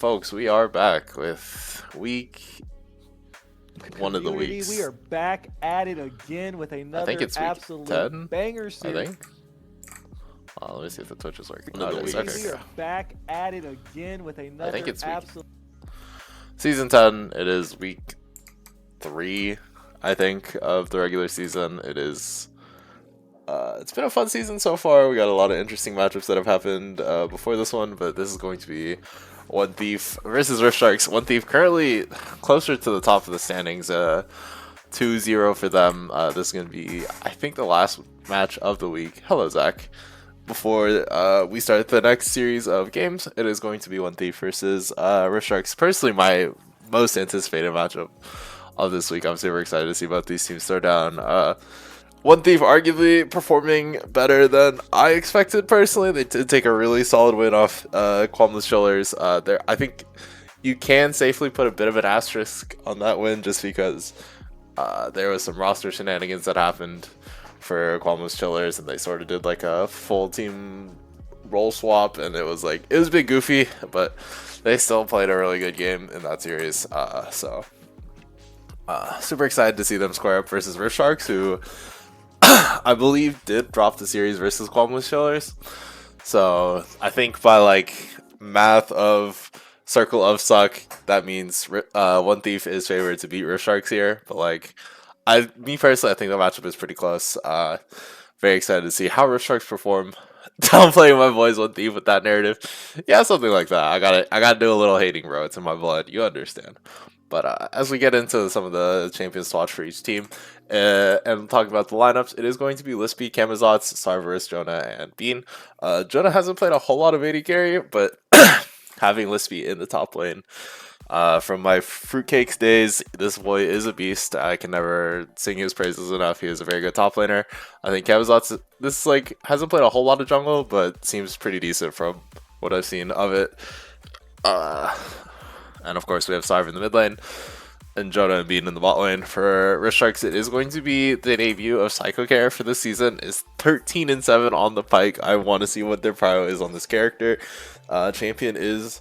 Folks, we are back with week one of the Community, we weeks. are back at it again with I think another it's week absolute 10. banger I series. think. Let me see if the Twitch is working. The Oh, it is. community, Okay, we okay. are back at it again with I think another it's week absolute. season 10. It is week 3, I think, of the regular season. It is. It's been a fun season so far. We got a lot of interesting matchups that have happened before this one, but this is going to be One Thief versus Rift Sharks. One Thief currently closer to the top of the standings. 2-0 for them. This is going to be, I think, the last match of the week. Hello, Zach. Before we start the next series of games, it is going to be One Thief versus Rift Sharks. Personally, my most anticipated matchup of this week. I'm super excited to see both these teams throw down. One Thief arguably performing better than I expected personally. They did take a really solid win off Qualmless Chillers. I think you can safely put a bit of an asterisk on that win just because there was some roster shenanigans that happened for Qualmless Chillers, and they sort of did like a full team role swap, and it was a bit goofy, but they still played a really good game in that series. Super excited to see them square up versus Rift Sharks, who I believe did drop the series versus Qualmless Chillers. So I think by math of circle of suck, that means One Thief is favored to beat Rift Sharks here. But me personally, I think the matchup is pretty close. Very excited to see how Rift Sharks perform. Downplaying my boys One Thief with that narrative, yeah, something like that. I gotta do a little hating, bro. It's in my blood. You understand. But as we get into some of the champions to watch for each team, and talk about the lineups, it is going to be Lispy, Camazotz, Sarverus, Jonah, and Bean. Jonah hasn't played a whole lot of AD carry, but having Lispy in the top lane, from my fruitcakes days, this boy is a beast. I can never sing his praises enough. He is a very good top laner. I think Camazotz, hasn't played a whole lot of jungle, but seems pretty decent from what I've seen of it. And of course, we have Sarv in the mid lane, and Jonah and Bean in the bot lane. For Rift Sharks, it is going to be the debut of Psycho Care for this season. Is 13-7 on the pike. I want to see what their prio is on this character. Champion is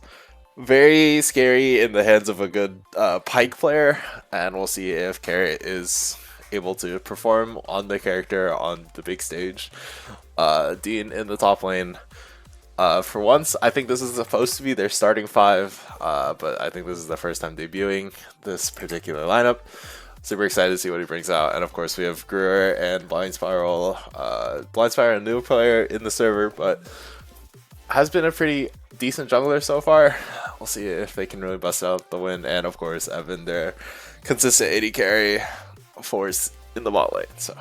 very scary in the hands of a good pike player, and we'll see if Carrot is able to perform on the character on the big stage. Dean in the top lane. For once, I think this is supposed to be their starting five, but I think this is the first time debuting this particular lineup. Super excited to see what he brings out. And of course, we have Greer and Blind Spiral. Blind Spiral, a new player in the server, but has been a pretty decent jungler so far. We'll see if they can really bust out the win. And of course, Evan, their consistent AD carry force in the bot lane. So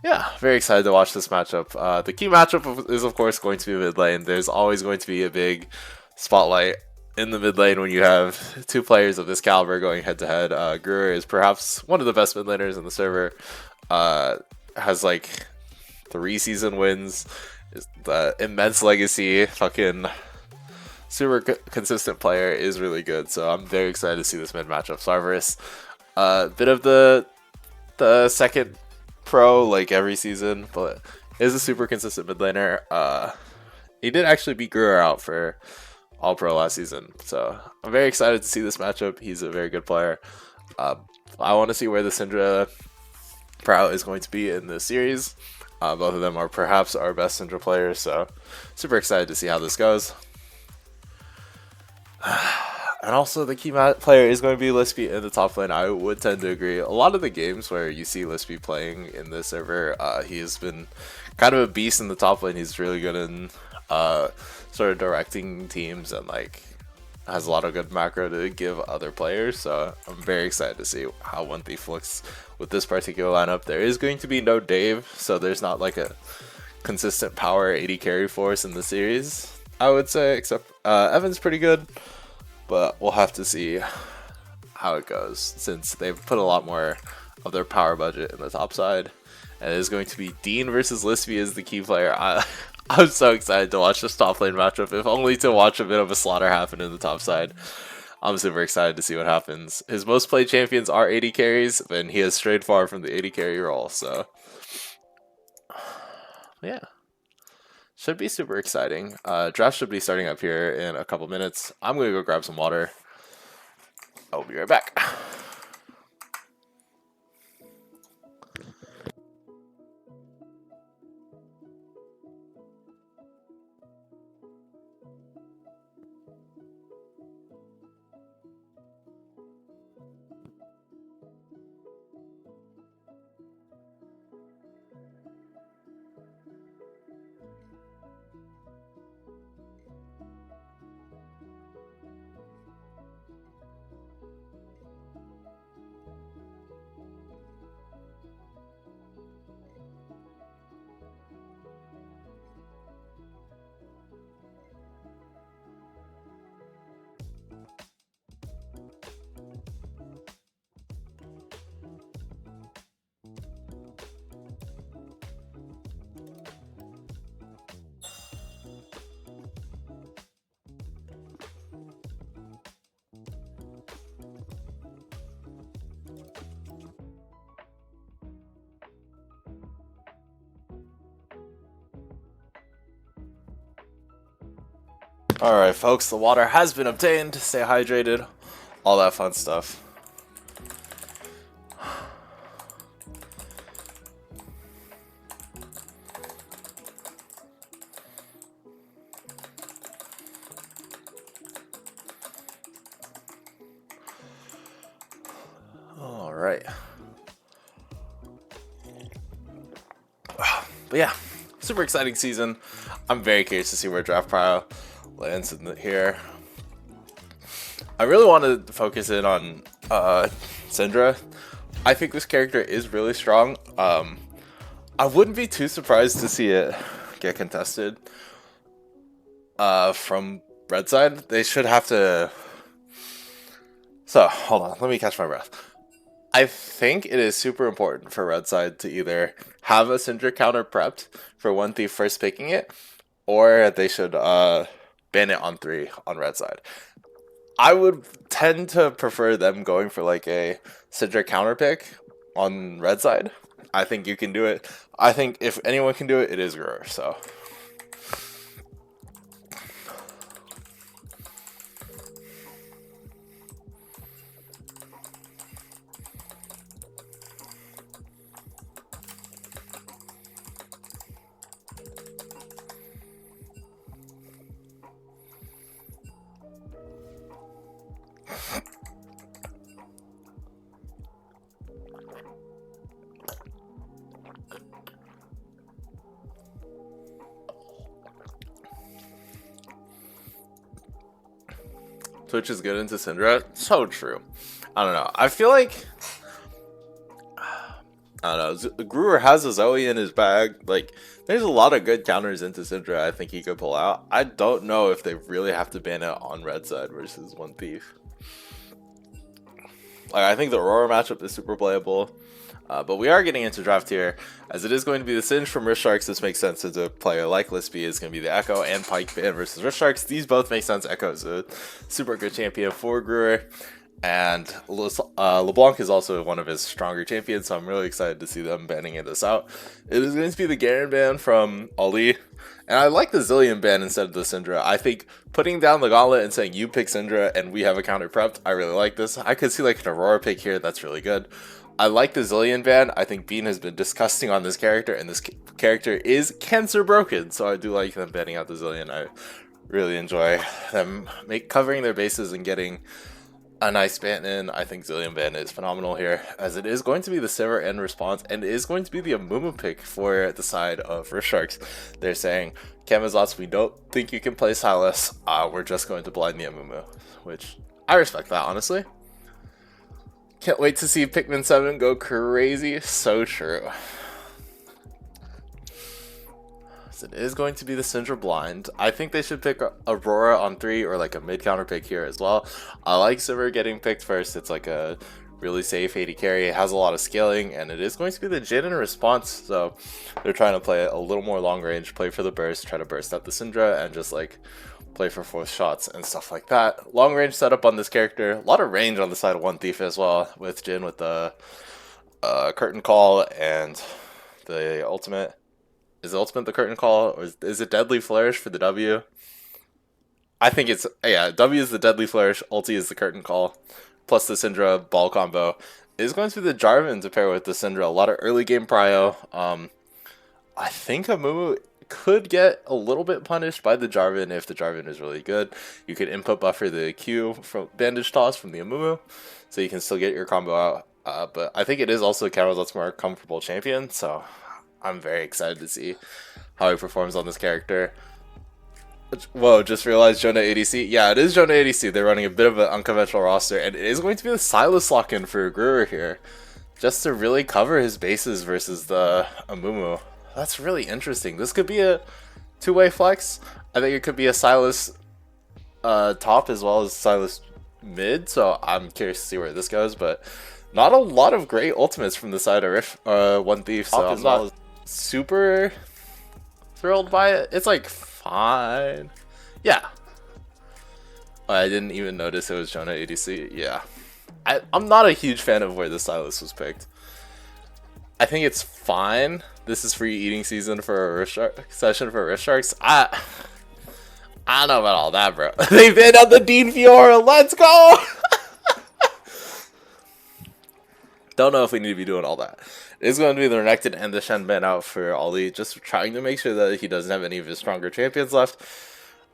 yeah, very excited to watch this matchup. The key matchup is, of course, going to be mid lane. There's always going to be a big spotlight in the mid lane when you have two players of this caliber going head to head. Gruer is perhaps one of the best mid laners in the server. Has 3 season wins. The immense legacy. Fucking super consistent player, is really good. So I'm very excited to see this mid matchup. Sarverus, bit of the second pro every season, but is a super consistent mid laner. He did actually beat Gruer out for all pro last season, so I'm very excited to see this matchup. He's a very good player. I want to see where the Syndra Prout is going to be in this series. Both of them are perhaps our best Syndra players, so super excited to see how this goes. And also, the key player is going to be Lispy in the top lane. I would tend to agree. A lot of the games where you see Lispy playing in this server, he has been kind of a beast in the top lane. He's really good in sort of directing teams, and has a lot of good macro to give other players. So I'm very excited to see how One Thief looks with this particular lineup. There is going to be no Dave, so there's not a consistent power 80 carry force in the series, I would say, except Evan's pretty good. But we'll have to see how it goes, since they've put a lot more of their power budget in the top side. And it is going to be Dean versus Lispy as the key player. I'm so excited to watch this top lane matchup, if only to watch a bit of a slaughter happen in the top side. I'm super excited to see what happens. His most played champions are 80 carries, and he has strayed far from the 80 carry role. So yeah, Should be super exciting. Draft should be starting up here in a couple minutes. I'm going to go grab some water. I'll be right back. Alright, folks, the water has been obtained. Stay hydrated. All that fun stuff. Alright. But yeah, super exciting season. I'm very curious to see where Draft Prio lands in here. I really want to focus in on Syndra. I think this character is really strong. I wouldn't be too surprised to see it get contested from red side. They should have to. So hold on, let me catch my breath. I think it is super important for red side to either have a Syndra counter prepped for one thief first picking it, or they should ban it on 3 on red side. I would tend to prefer them going for like a Syndra counter pick on red side. I think you can do it. I think if anyone can do it, it is Grower. So. Twitch is good into Syndra. So true. I don't know. I feel like I don't know. Gruer has a Zoe in his bag. Like, there's a lot of good counters into Syndra I think he could pull out. I don't know if they really have to ban it on red side versus one thief. Like, I think the Aurora matchup is super playable. But we are getting into draft here, as it is going to be the Singe from Rift Sharks. This makes sense, as a player like Lispy is going to be the Echo and Pike ban versus Rift Sharks. These both make sense. Echo is a super good champion for Gruer, and LeBlanc is also one of his stronger champions, so I'm really excited to see them banning this out. It is going to be the Garen ban from Ali, and I like the Zillion ban instead of the Syndra. I think putting down the gauntlet and saying you pick Syndra and we have a counter prepped, I really like this. I could see like an Aurora pick here, that's really good. I like the Zillion ban. I think Bean has been disgusting on this character, and this character is cancer broken, so I do like them banning out the Zillion. I really enjoy them covering their bases and getting a nice ban in. I think Zillion ban is phenomenal here, as it is going to be the Sivir end response, and it is going to be the Amumu pick for the side of Rift Sharks. They're saying, Kamazots, we don't think you can play Silas. We're just going to blind the Amumu, which I respect that, honestly. Can't wait to see Pikmin 7 go crazy. So true. So it is going to be the Syndra blind. I think they should pick Aurora on 3 or like a mid counter pick here as well. I like Sivir getting picked first. It's like a really safe 80 carry. It has a lot of scaling, and it is going to be the Jin in response. So they're trying to play a little more long range, play for the burst, try to burst out the Syndra, and just like play for 4th shots and stuff like that. Long range setup on this character. A lot of range on the side of one thief as well, with Jin with the curtain call and the ultimate Is ultimate the curtain call, or is it deadly flourish for the W? I think it's, yeah, W is the deadly flourish, ulti is the curtain call, plus the Syndra ball combo. It is going to be the Jarvan to pair with the Syndra. A lot of early game prio. I think Amumu could get a little bit punished by the Jarvan if the Jarvan is really good. You could input buffer the Q from bandage toss from the Amumu, so you can still get your combo out. But I think it is also Camelot's more comfortable champion, so I'm very excited to see how he performs on this character. Whoa, just realized Jonah ADC. Yeah, it is Jonah ADC. They're running a bit of an unconventional roster, and it is going to be the Silas lock-in for Brewer here, just to really cover his bases versus the Amumu. That's really interesting. This could be a two-way flex. I think it could be a Silas top as well as Silas mid, so I'm curious to see where this goes, but not a lot of great ultimates from the side of One Thief, so I'm not super thrilled by it. It's like fine. Yeah. I didn't even notice it was Jonah ADC. Yeah. I'm not a huge fan of where the Silas was picked. I think it's fine. This is free eating season for a Rift session for Rift Sharks. I don't know about all that, bro. They banned out the Dean Fiora. Let's go! Don't know if we need to be doing all that. It is going to be the Renekton and the Shen ban out for Ollie, just trying to make sure that he doesn't have any of his stronger champions left.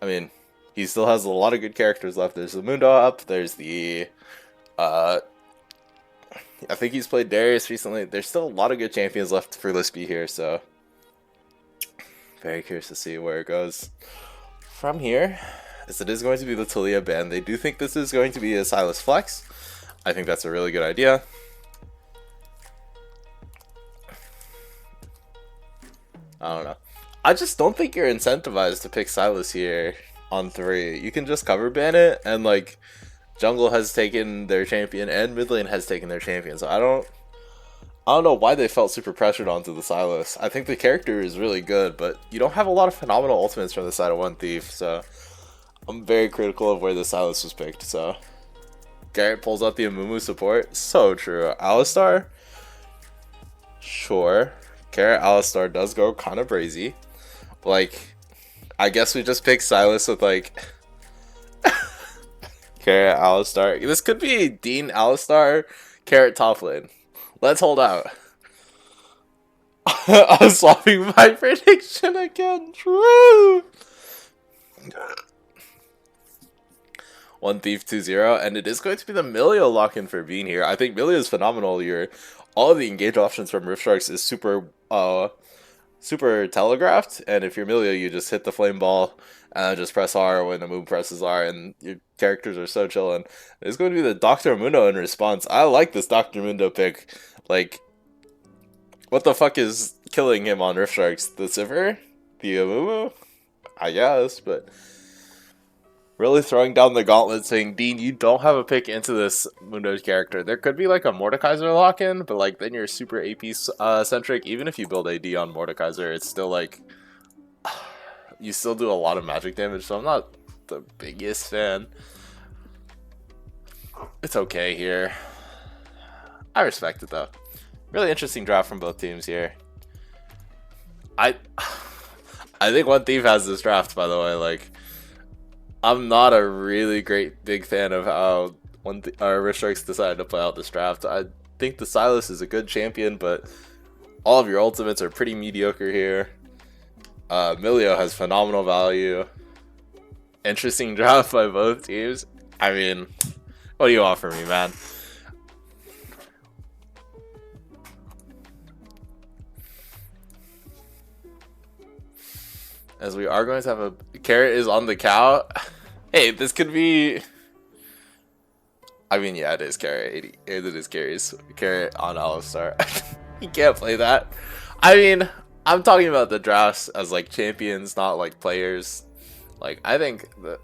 I mean, he still has a lot of good characters left. There's the Mundo up. There's the... I think he's played Darius recently. There's still a lot of good champions left for Lispy here, so... very curious to see where it goes from here. As it is going to be the Talia ban. They do think this is going to be a Silas flex. I think that's a really good idea. I don't know. I just don't think you're incentivized to pick Silas here on 3. You can just cover ban it, and like jungle has taken their champion and mid lane has taken their champion. So I don't know why they felt super pressured onto the Silas. I think the character is really good, but you don't have a lot of phenomenal ultimates from the side of One Thief. So I'm very critical of where the Silas was picked. So Garrett pulls out the Amumu support. So true. Alistar? Sure. Carrot Alistar does go kind of brazy. Like, I guess we just pick Silas with like Carrot Alistar. This could be Dean Alistar, Carrot top lane. Let's hold out. I'm swapping my prediction again. True. One Thief 2-0, and it is going to be the Milio lock-in for Bean here. I think Milio is phenomenal here. All of the engage options from Rift Sharks is super telegraphed, and if you're Milio, you just hit the flame ball and just press R when the move presses R, and your characters are so chillin'. It's going to be the Dr. Mundo in response. I like this Dr. Mundo pick. Like, what the fuck is killing him on Rift Sharks? The Sivir? The Amumu? I guess, but... really throwing down the gauntlet, saying, Dean, you don't have a pick into this Mundo's character. There could be like a Mordekaiser lock-in, but like then you're super AP centric. Even if you build AD on Mordekaiser, it's still like you still do a lot of magic damage. So I'm not the biggest fan. It's okay here. I respect it though. Really interesting draft from both teams here. I think One Thief has this draft, by the way. Like, I'm not a really big fan of how Rift Sharks decided to play out this draft. I think the Silas is a good champion, but all of your ultimates are pretty mediocre here. Milio has phenomenal value. Interesting draft by both teams. I mean, what do you offer me, man? As we are going to have a... Carrot is on the cow. Hey, this could be... I mean, yeah, it is Carrot. It is Carrot on Alistar. You can't play that. I mean, I'm talking about the drafts as like champions, not like players. Like, I think that...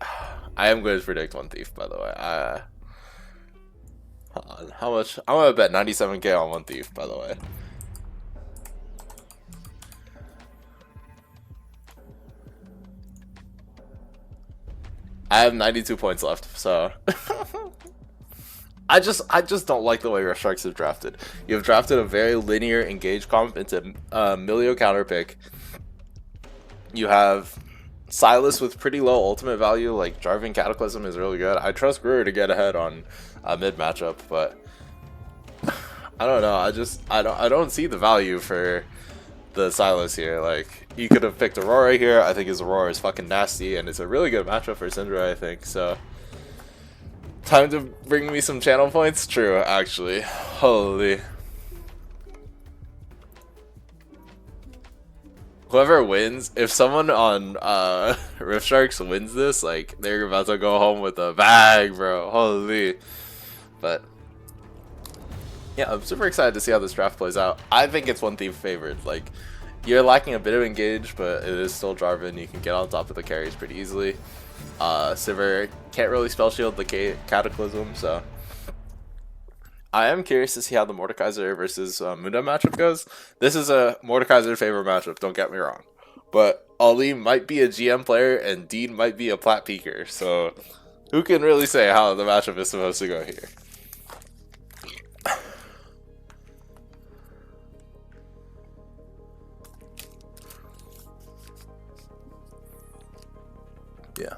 I am going to predict One Thief, by the way. Hold on. How much? I'm going to bet 97k on One Thief, by the way. I have 92 points left, so I just don't like the way Rift Sharks have drafted. You've drafted a very linear engage comp into Milio counter pick. You have Silas with pretty low ultimate value, like Jarvan Cataclysm is really good. I trust Brewer to get ahead on a mid matchup, but I don't know. I don't see the value for the Silas here. Like, you could have picked Aurora here. I think his Aurora is fucking nasty, and it's a really good matchup for Syndra, I think. So, time to bring me some channel points? True, actually. Holy. Whoever wins, if someone on Rift Sharks wins this, like, they're about to go home with a bag, bro. Holy. But yeah, I'm super excited to see how this draft plays out. I think it's one team favored. Like, you're lacking a bit of engage, but it is still Jarvan. You can get on top of the carries pretty easily. Sivir can't really spell shield the Cataclysm, so I am curious to see how the Mordekaiser versus Muda matchup goes. This is a Mordekaiser favor matchup, don't get me wrong. But Ali might be a GM player and Dean might be a plat peaker, so who can really say how the matchup is supposed to go here? Yeah.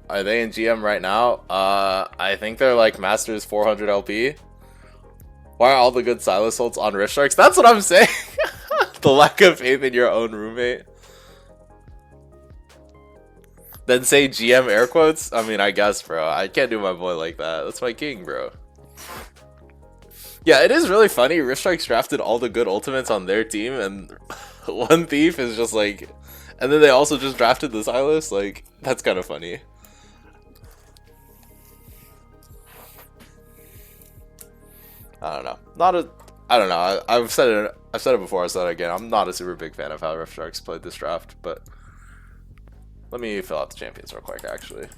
Are they in GM right now? I think they're like Masters 400 LP. Why are all the good Silas ults on Rift Sharks? That's what I'm saying. The lack of faith in your own roommate. Then say GM air quotes? I mean, I guess, bro. I can't do my boy like that. That's my king, bro. Yeah, it is really funny. Rift Sharks drafted all the good ultimates on their team, and one thief is just like... And then they also just drafted the Silas. Like, that's kind of funny. I don't know. I don't know. I've said it before. I said it again. I'm not a super big fan of how Rift Sharks played this draft, but let me fill out the champions real quick. Actually,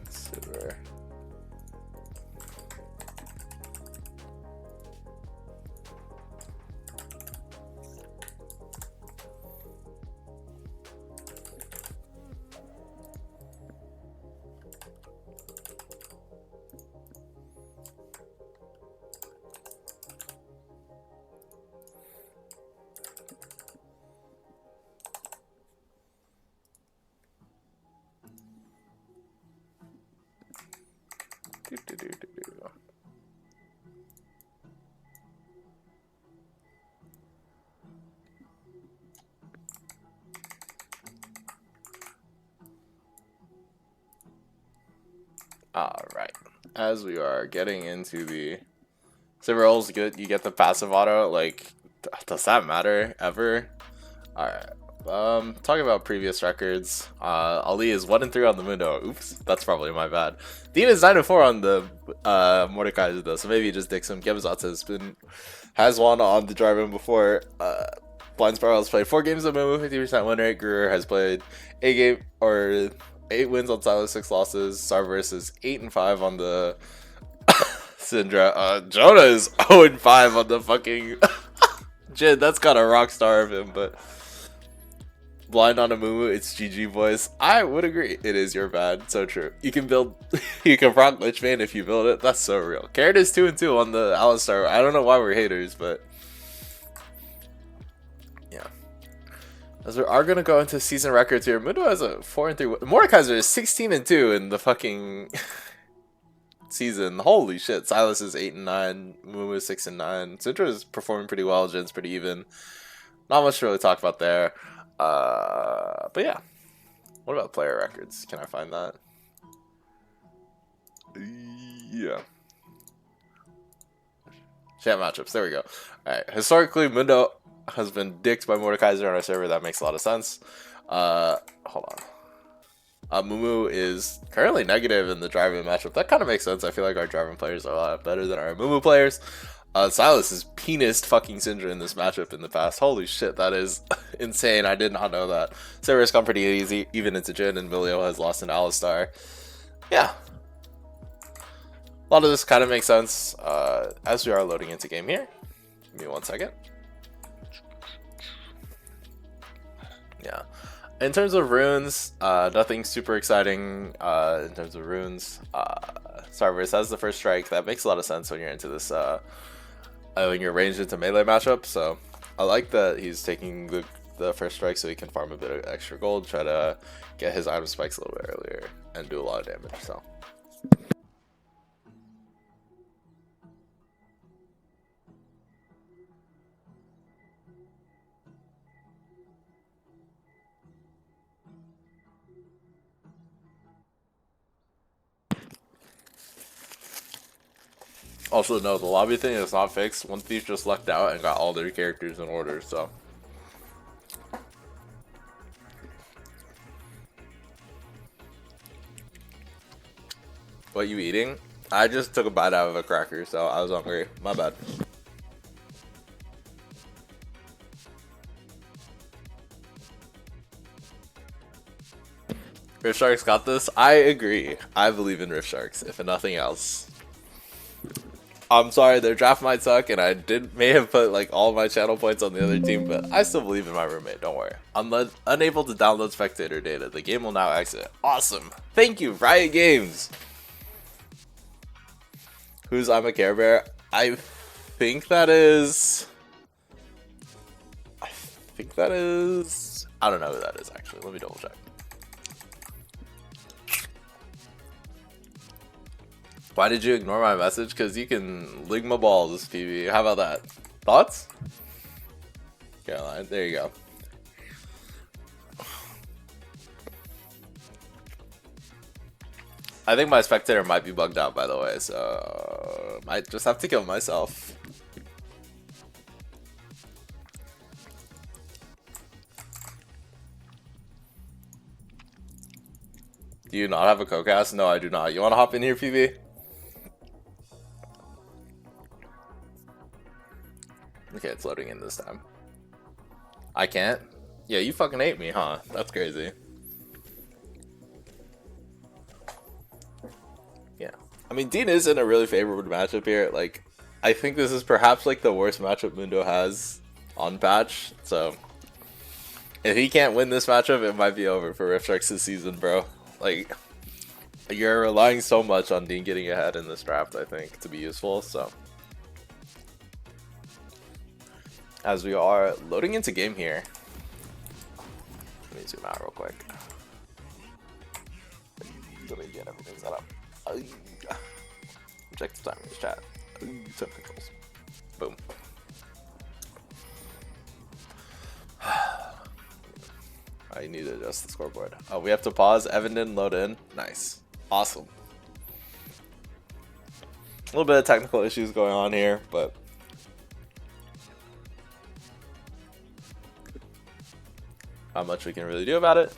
super. Alright, as we are getting into the Silver good, you get the passive auto, like, does that matter, ever? Alright, talking about previous records, Ali is 1-3 on the Mundo. Oops, that's probably my bad. Dean is 9-4 on the Mordekaiser though, so maybe he just dicks him. Gemzat has won on the Jarvan before. Blind Spiral has played 4 games of Mumu, 50% win rate. Gruer has played 8 wins on Silas, 6 losses. Sarverse is 8-5 on the Syndra. Jonah is 0-5 on the fucking Jin. That's kind of rock star of him, but blind on a Mumu, it's GG boys. I would agree. It is your bad. So true. You can build, you can proc Lichbane if you build it. That's so real. Carrot is 2-2 on the Alistar. I don't know why we're haters, but yeah. As we are gonna go into season records here, Mundo has a 4-3. Mordekaiser is 16-2 in the fucking season. Holy shit! Silas is 8-9. Mumu is 6-9. Syndra is performing pretty well. Jin's pretty even. Not much to really talk about there. But yeah. What about player records? Can I find that? Yeah. Chat matchups. There we go. All right. Historically, Mundo has been dicked by Mordekaiser on our server. That makes a lot of sense. Hold on. Mumu is currently negative in the Jarvan matchup. That kind of makes sense. I feel like our Jarvan players are a lot better than our Mumu players. Silas has penised fucking Syndra in this matchup in the past. Holy shit, that is insane. I did not know that. Server's come pretty easy, even into Jin, and Milio has lost an Alistar. Yeah. A lot of this kind of makes sense as we are loading into game here. Give me 1 second. Yeah. In terms of runes, nothing super exciting in terms of runes. Cerberus has the first strike. That makes a lot of sense when you're into this, when you're ranged into melee matchup. So I like that he's taking the first strike so he can farm a bit of extra gold, try to get his item spikes a little bit earlier, and do a lot of damage. So. Also, no, the lobby thing is not fixed. One Thief just lucked out and got all their characters in order, so. What you eating? I just took a bite out of a cracker, so I was hungry. My bad. Rift Sharks got this? I agree. I believe in Rift Sharks, if nothing else. I'm sorry, their draft might suck, and I may have put like all my channel points on the other team, but I still believe in my roommate. Don't worry. I'm unable to download spectator data. The game will now exit. Awesome. Thank you, Riot Games. Who's I'm a Care Bear? I think that is. I don't know who that is actually. Let me double check. Why did you ignore my message? Because you can lick my balls, PB. How about that? Thoughts? Caroline, there you go. I think my spectator might be bugged out, by the way, so might just have to kill myself. Do you not have a co-cast? No, I do not. You want to hop in here, PB? Okay, it's loading in this time. I can't? Yeah, you fucking hate me, huh? That's crazy. Yeah. I mean, Dean is in a really favorable matchup here. Like, I think this is perhaps like the worst matchup Mundo has on patch. So, if he can't win this matchup, it might be over for Rift Sharks this season, bro. Like, you're relying so much on Dean getting ahead in this draft, I think, to be useful. So. As we are loading into game here. Let me zoom out real quick. Let me get everything set up. Objective time in this chat. Set controls. Boom. I need to adjust the scoreboard. Oh, we have to pause. Evan didn't load in. Nice. Awesome. A little bit of technical issues going on here, but not much we can really do about it.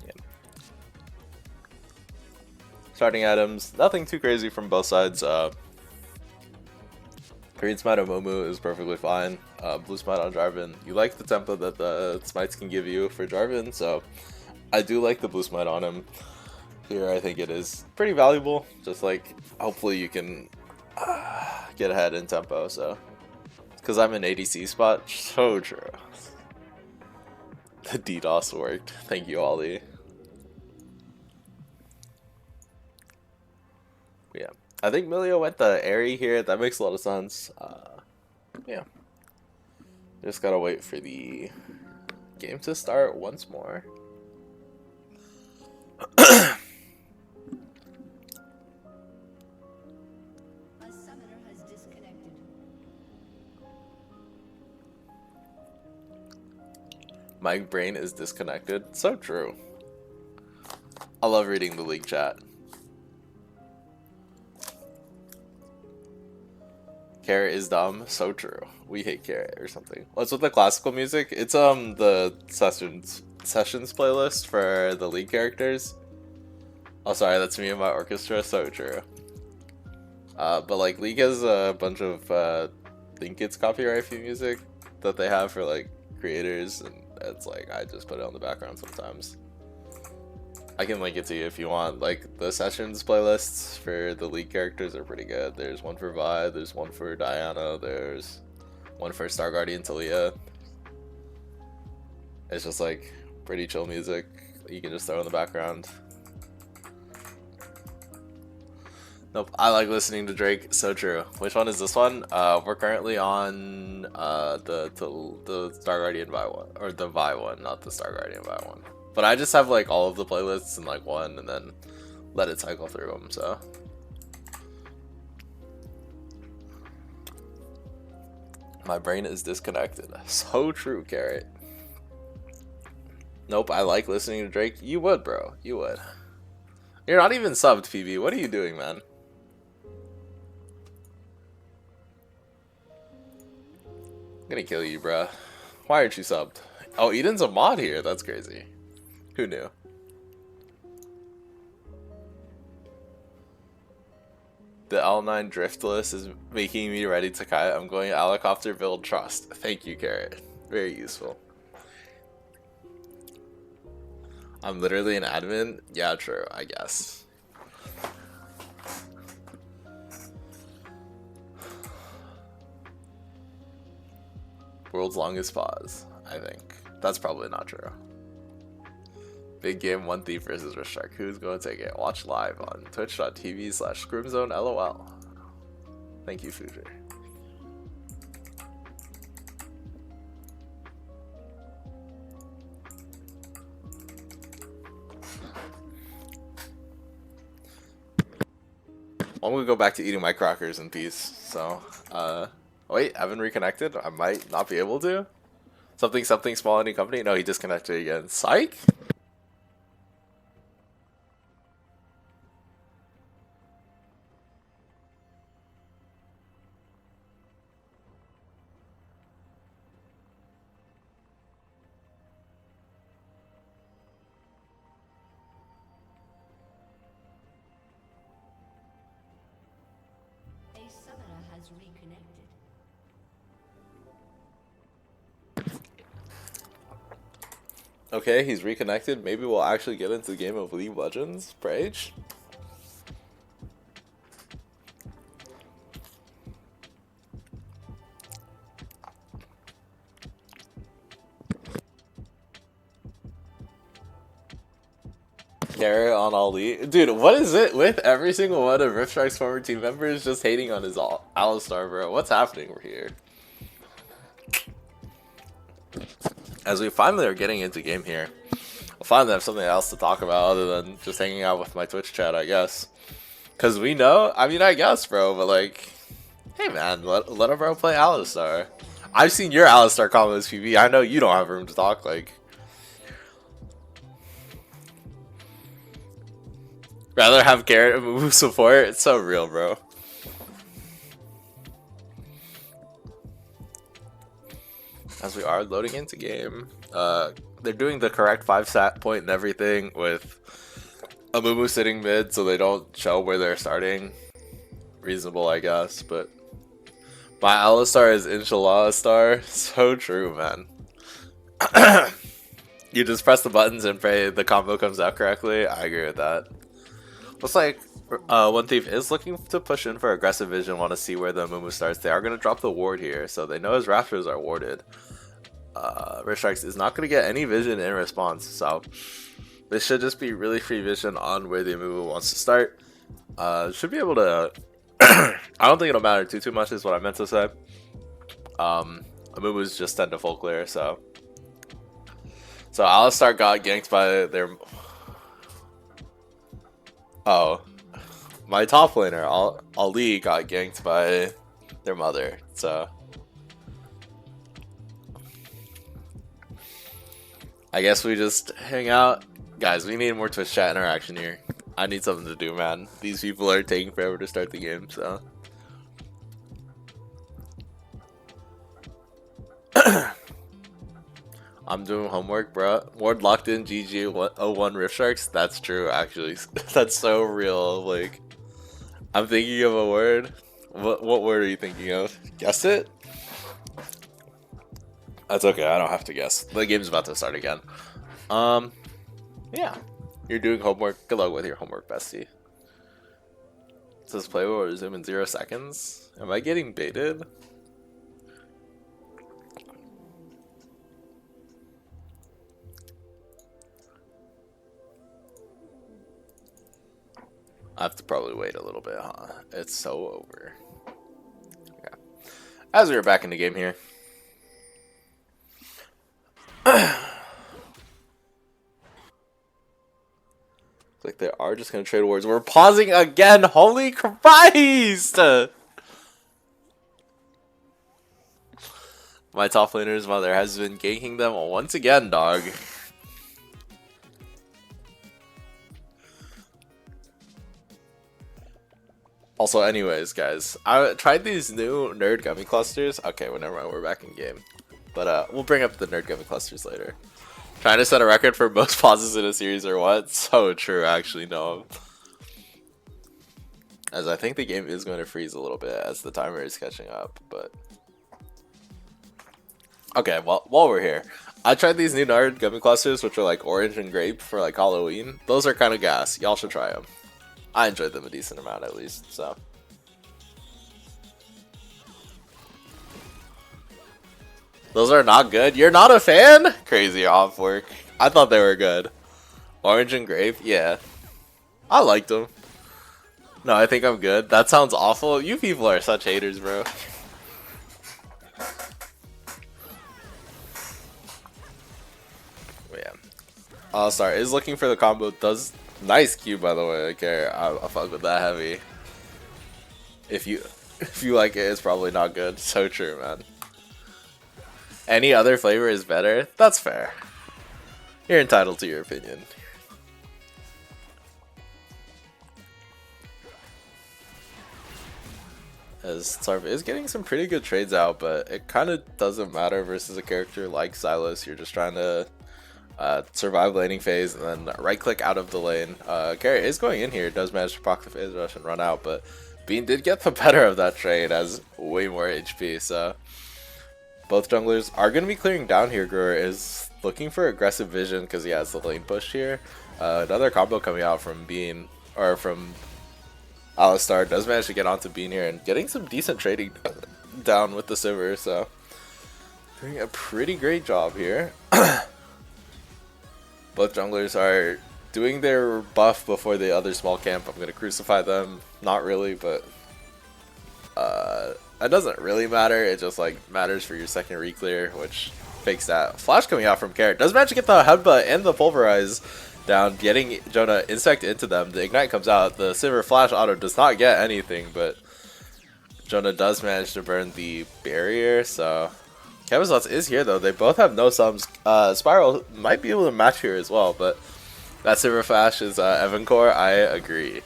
Yeah. Starting items, nothing too crazy from both sides. Green Smite on Momu is perfectly fine. Blue Smite on Jarvan. You like the tempo that the Smites can give you for Jarvan, so I do like the Blue Smite on him. Here I think it is pretty valuable. Just like, hopefully you can get ahead in tempo, so. Because I'm in ADC spot, so true. The DDoS worked. Thank you, Ollie. Yeah, I think Milio went the Airy here. That makes a lot of sense. Yeah, just gotta wait for the game to start once more. My brain is disconnected. So true. I love reading the league chat. Carrot is dumb. So true. We hate Carrot or something. What's with the classical music? It's the sessions playlist for the league characters. Oh, sorry, that's me and my orchestra. So true. But like League has a bunch of I think it's copyright free music that they have for like creators, and it's like I just put it on the background sometimes. I can link it to you if you want. Like the sessions playlists for the League characters are pretty good. There's one for Vi, there's one for Diana, there's one for Star Guardian Talia. It's just like pretty chill music that you can just throw in the background. Nope, I like listening to Drake. So true. Which one is this one? We're currently on the Star Guardian Vi one, or the Vi one, not the Star Guardian Vi one. But I just have like all of the playlists in like one, and then let it cycle through them. So my brain is disconnected. So true, Carrot. Nope, I like listening to Drake. You would, bro. You would. You're not even subbed, PB. What are you doing, man? I'm gonna kill you, bruh. Why aren't you subbed? Oh, Eden's a mod here. That's crazy. Who knew? The L9 driftless is making me ready to kite. I'm going helicopter build trust. Thank you, Carrot. Very useful. I'm literally an admin. Yeah, true, I guess. World's longest pause, I think. That's probably not true. Big game, one thief versus Risk Shark. Who's going to take it? Watch live on twitch.tv/scrimzone LOL. Thank you, Future. I'm gonna go back to eating my crackers in peace. So, wait, I haven't reconnected. I might not be able to. Something small any company. No, he disconnected again. Psych. A summoner has reconnected. Okay, he's reconnected. Maybe we'll actually get into the game of League of Legends. Brage. Carrot on Ali. Dude, what is it with every single one of Riftstrike's former team members just hating on his Alistar, bro? What's happening over here? As we finally are getting into game here, we'll finally have something else to talk about other than just hanging out with my Twitch chat, I guess. Because we know, I mean, I guess, bro, but like, hey man, let a bro play Alistar. I've seen your Alistar combos, PB. I know you don't have room to talk, like. Rather have Garrett and Mumu support. It's so real, bro. As we are loading into game, they're doing the correct 5-stat point and everything with a Mumu sitting mid so they don't show where they're starting. Reasonable, I guess, but my Alistar is Inshallah star. So true, man. You just press the buttons and pray the combo comes out correctly. I agree with that. Looks like One Thief is looking to push in for aggressive vision, want to see where the Mumu starts. They are going to drop the ward here, so they know his Raptors are warded. Risk Strikes is not going to get any vision in response, so this should just be really free vision on where the Mumu wants to start. Should be able to... I don't think it'll matter too much is what I meant to say. Amumu's just 10 to full clear, so... So Alistar got ganked by their... Oh, my top laner, Ali, got ganked by their mother, so... I guess we just hang out. Guys, we need more Twitch chat interaction here. I need something to do, man. These people are taking forever to start the game, so... I'm doing homework, bro. Ward locked in GG 01 Rift Sharks. That's true, actually. That's so real. Like, I'm thinking of a word. What word are you thinking of? Guess it? That's okay. I don't have to guess. The game's about to start again. Yeah. You're doing homework. Good luck with your homework, bestie. It says play will resume in 0 seconds. Am I getting baited? I have to probably wait a little bit, huh? It's so over. Yeah. As we are back in the game here. Like they are just gonna trade awards. We're pausing again. Holy Christ! My top laner's mother has been ganking them once again, dog. Also, anyways, guys, I tried these new nerd gummy clusters. Okay, well, never mind. We're back in game, but we'll bring up the nerd gummy clusters later. Trying to set a record for most pauses in a series or what? So true, actually, no. As I think the game is going to freeze a little bit as the timer is catching up, but... Okay, well, while we're here, I tried these new nerd gummy clusters, which are like orange and grape for like Halloween. Those are kind of gas. Y'all should try them. I enjoyed them a decent amount at least, so... Those are not good? You're not a fan? Crazy off work. I thought they were good. Orange and grape? Yeah. I liked them. No, I think I'm good. That sounds awful. You people are such haters, bro. Yeah. All-Star is looking for the combo. Does... Nice Q, by the way. Okay, I'll fuck with that heavy. If you like it, it's probably not good. So true, man. Any other flavor is better? That's fair. You're entitled to your opinion. As Sarv is getting some pretty good trades out, but it kind of doesn't matter versus a character like Silas. You're just trying to survive laning phase and then right click out of the lane. Garrett is going in here, does manage to proc the phase rush and run out, but Bean did get the better of that trade, has way more HP, so... Both junglers are going to be clearing down here. Grower is looking for aggressive vision because he has the lane push here. Another combo coming out from Bean, or from Alistar, does manage to get onto Bean here and getting some decent trading down with the Sivir, so doing a pretty great job here. Both junglers are doing their buff before the other small camp. I'm going to crucify them. Not really, but... It doesn't really matter, it just like matters for your second reclear, which fakes that. Flash coming out from Carrot. Does manage to get the headbutt and the pulverize down, getting Jonah insect into them. The ignite comes out, the Sivir flash auto does not get anything, but Jonah does manage to burn the barrier, so... Camisots is here though, they both have no sums. Spiral might be able to match here as well, but that Sivir flash is Evan Core, I agree.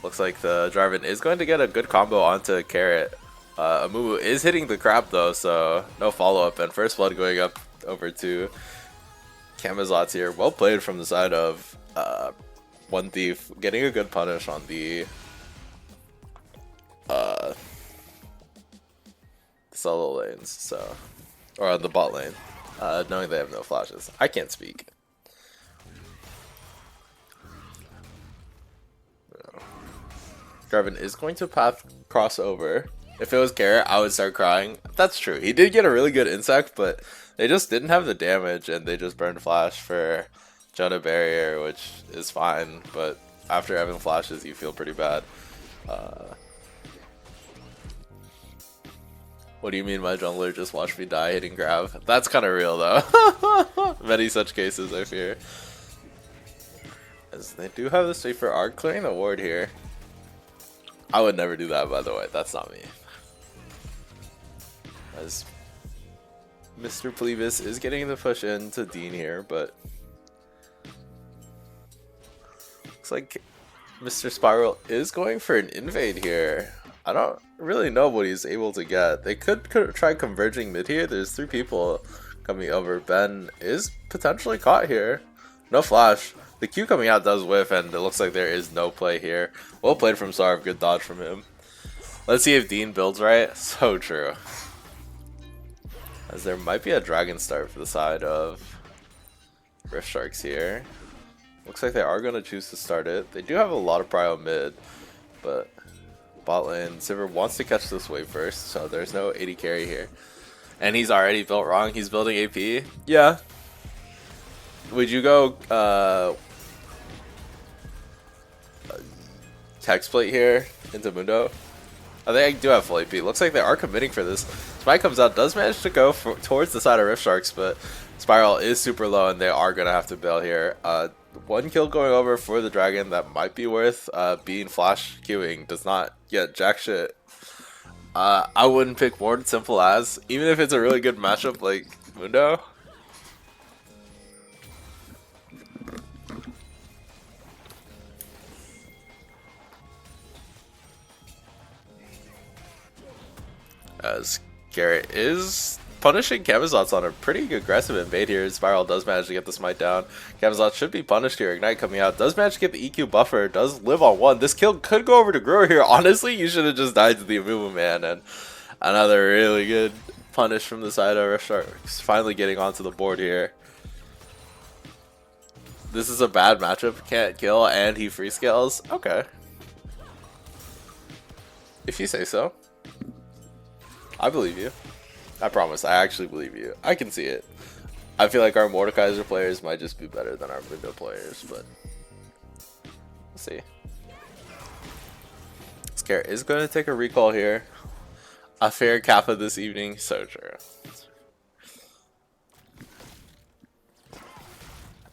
Looks like the Jarvan is going to get a good combo onto Carrot. Amumu is hitting the crab though, so no follow-up. And first blood going up over to Camisots here. Well played from the side of One Thief, getting a good punish on the solo lanes, so, or on the bot lane, knowing they have no flashes. I can't speak. Jarvan is going to path crossover. If it was Garrett, I would start crying. That's true. He did get a really good insect, but they just didn't have the damage, and they just burned flash for Jonah barrier, which is fine. But after having flashes, you feel pretty bad. What do you mean my jungler just watched me die hitting grab? That's kind of real, though. Many such cases, I fear. As they do have the safer arc clearing the ward here. I would never do that, by the way. That's not me. As Mr. Plebis is getting the push into Dean here, but looks like Mr. Spiral is going for an invade here. I don't really know what he's able to get. They could try converging mid here. There's 3 people coming over. Ben is potentially caught here. No flash. The Q coming out does whiff, and it looks like there is no play here. Well played from Sarv, good dodge from him. Let's see if Dean builds right. So true. As there might be a Dragon Start for the side of Rift Sharks here. Looks like they are going to choose to start it. They do have a lot of prio mid, but bot lane, Sivir wants to catch this wave first, so there's no 80 carry here. And he's already built wrong. He's building AP. Yeah. Would you go text plate here into Mundo. I think I do have full AP. Looks like they are committing for this. Spike comes out, does manage to go towards the side of Rift Sharks, but Spiral is super low and they are going to have to bail here. One kill going over for the Dragon that might be worth being flash queuing. Does not get jack shit. I wouldn't pick more than simple as, even if it's a really good matchup like Mundo. As Garrett is punishing Camazotz on a pretty aggressive invade here. Spiral does manage to get the smite down. Camazotz should be punished here. Ignite coming out. Does manage to get the EQ buffer. Does live on one. This kill could go over to Brewer here. Honestly, you should have just died to the Amumu man. And another really good punish from the side of Rift Sharks. Finally getting onto the board here. This is a bad matchup. Can't kill and he free scales. Okay. If you say so. I believe you. I promise, I actually believe you. I can see it. I feel like our Mordekaiser players might just be better than our Mundo players, but we'll see. Scare is going to take a recall here. A fair Kappa this evening, so true.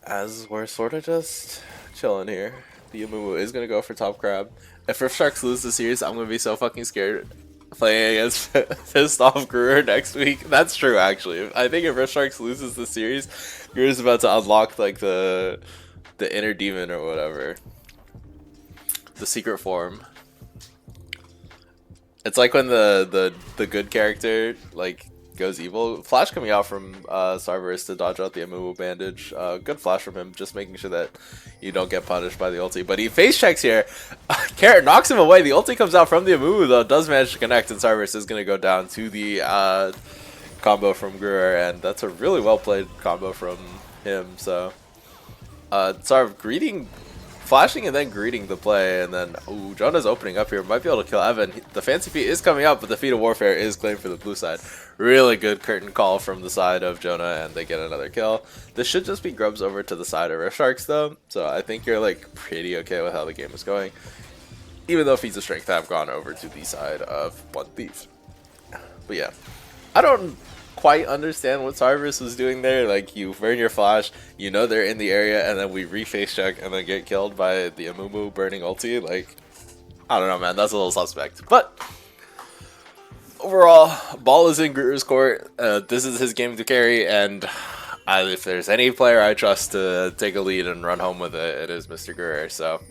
As we're sort of just chilling here. The Amumu is going to go for top crab. If Rift Sharks lose the series, I'm going to be so fucking scared playing against pissed off Brewer next week. That's true, actually. I think if Rift Sharks loses the series, Brewer's about to unlock like the inner demon or whatever, the secret form. It's like when the good character like goes evil. Flash coming out from Cerberus to dodge out the Amumu bandage. Good flash from him, just making sure that you don't get punished by the ulti. But he face checks here. Carrot knocks him away. The ulti comes out from the Amumu though, does manage to connect, and Cerberus is going to go down to the combo from Brewer, and that's a really well played combo from him. So Sarv greeting, flashing and then greeting the play, and then ooh, Jonah's opening up here, might be able to kill Evan. The fancy feat is coming out, but the feat of warfare is claimed for the blue side. Really good curtain call from the side of Jonah, and they get another kill. This should just be grubs over to the side of Rift Sharks though, so I think you're like pretty okay with how the game is going. Even though feats of strength have gone over to the side of One Thief. But yeah, I don't quite understand what Cerberus was doing there. Like, you burn your flash, you know they're in the area, and then we reface check and then get killed by the Amumu burning ulti. Like, I don't know, man, that's a little suspect. But overall, ball is in Gruer's court. This is his game to carry, and if there's any player I trust to take a lead and run home with it, it is Mr. Gruer. So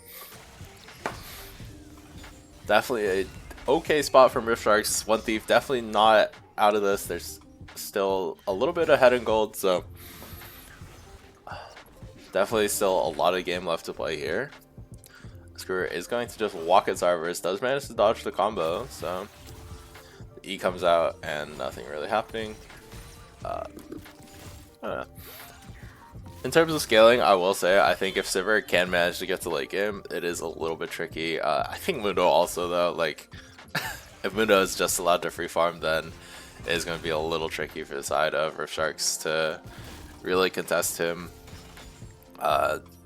definitely a okay spot from Rift Sharks. One Thief definitely not out of this. There's still a little bit ahead in gold, so definitely still a lot of game left to play here. Gruer is going to just walk at Cerberus, does manage to dodge the combo, so the E comes out and nothing really happening. I don't know. In terms of scaling, I will say I think if Sivir can manage to get to late game, it is a little bit tricky. I think Mundo also though, like if Mundo is just allowed to free farm, then it is going to be a little tricky for the side of Rift Sharks to really contest him.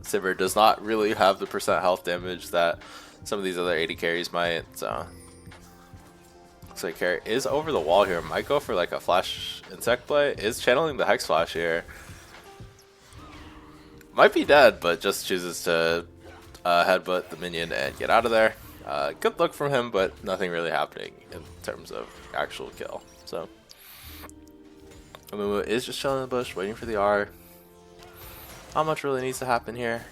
Sivir does not really have the percent health damage that some of these other 80 carries might, so looks like Carrot is over the wall here. Might go for like a flash insect play. Is channeling the Hex Flash here. Might be dead, but just chooses to headbutt the minion and get out of there. Good look from him, but nothing really happening in terms of actual kill. So Amumu is just chilling in the bush, waiting for the R. Not much really needs to happen here,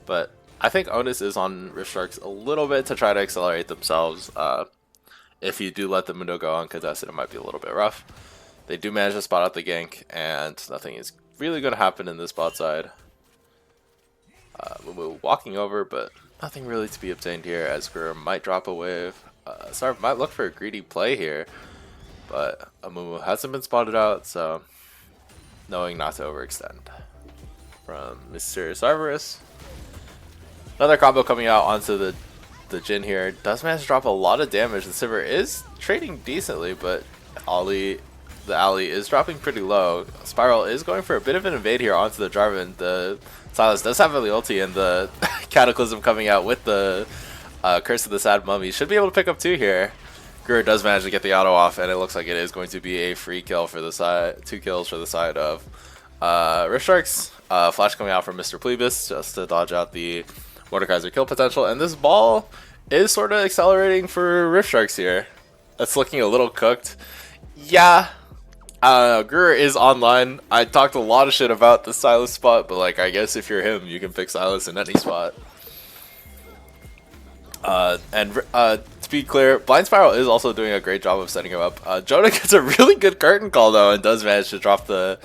but I think onus is on Rift Sharks a little bit to try to accelerate themselves. If you do let the Mundo go uncontested, it might be a little bit rough. They do manage to spot out the gank, and nothing is really going to happen in this bot side. Mumu walking over, but nothing really to be obtained here, as Gruer might drop a wave. Sarv might look for a greedy play here, but Amumu hasn't been spotted out, so knowing not to overextend from Mr. Cerberus. Another combo coming out onto the Jhin here. Does manage to drop a lot of damage. The Sivir is trading decently, but Ollie The alley is dropping pretty low. Spiral is going for a bit of an invade here onto the Jarvan. The Silas does have the ulti, and the Cataclysm coming out with the Curse of the Sad Mummy. Should be able to pick up 2 here. Guru does manage to get the auto off, and it looks like it is going to be a free kill for the side, 2 kills for the side of Rift Sharks. Flash coming out from Mr. Plebis just to dodge out the Mordekaiser kill potential, and this ball is sort of accelerating for Rift Sharks here. That's looking a little cooked. Yeah. Guru is online. I talked a lot of shit about the Silas spot, but like, I guess if you're him, you can pick Silas in any spot. To be clear, Blind Spiral is also doing a great job of setting him up. Jonah gets a really good curtain call though, and does manage to drop the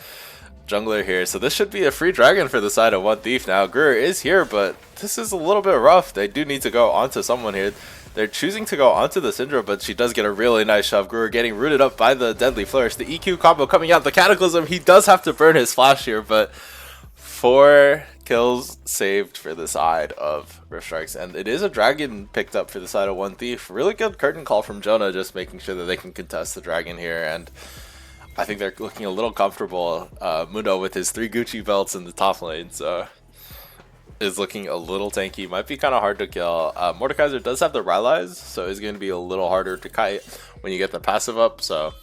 jungler here. So this should be a free dragon for the side of One Thief now. Guru is here, but this is a little bit rough. They do need to go onto someone here. They're choosing to go onto the Syndra, but she does get a really nice shove. Guru getting rooted up by the Deadly Flourish. The EQ combo coming out. The Cataclysm, he does have to burn his flash here, but 4 kills saved for the side of Rift Sharks. And it is a dragon picked up for the side of One Thief. Really good curtain call from Jonah, just making sure that they can contest the dragon here. And I think they're looking a little comfortable. Mundo with his 3 Gucci belts in the top lane, so is looking a little tanky. Might be kind of hard to kill. Mordekaiser does have the Rallies, so it's going to be a little harder to kite when you get the passive up. So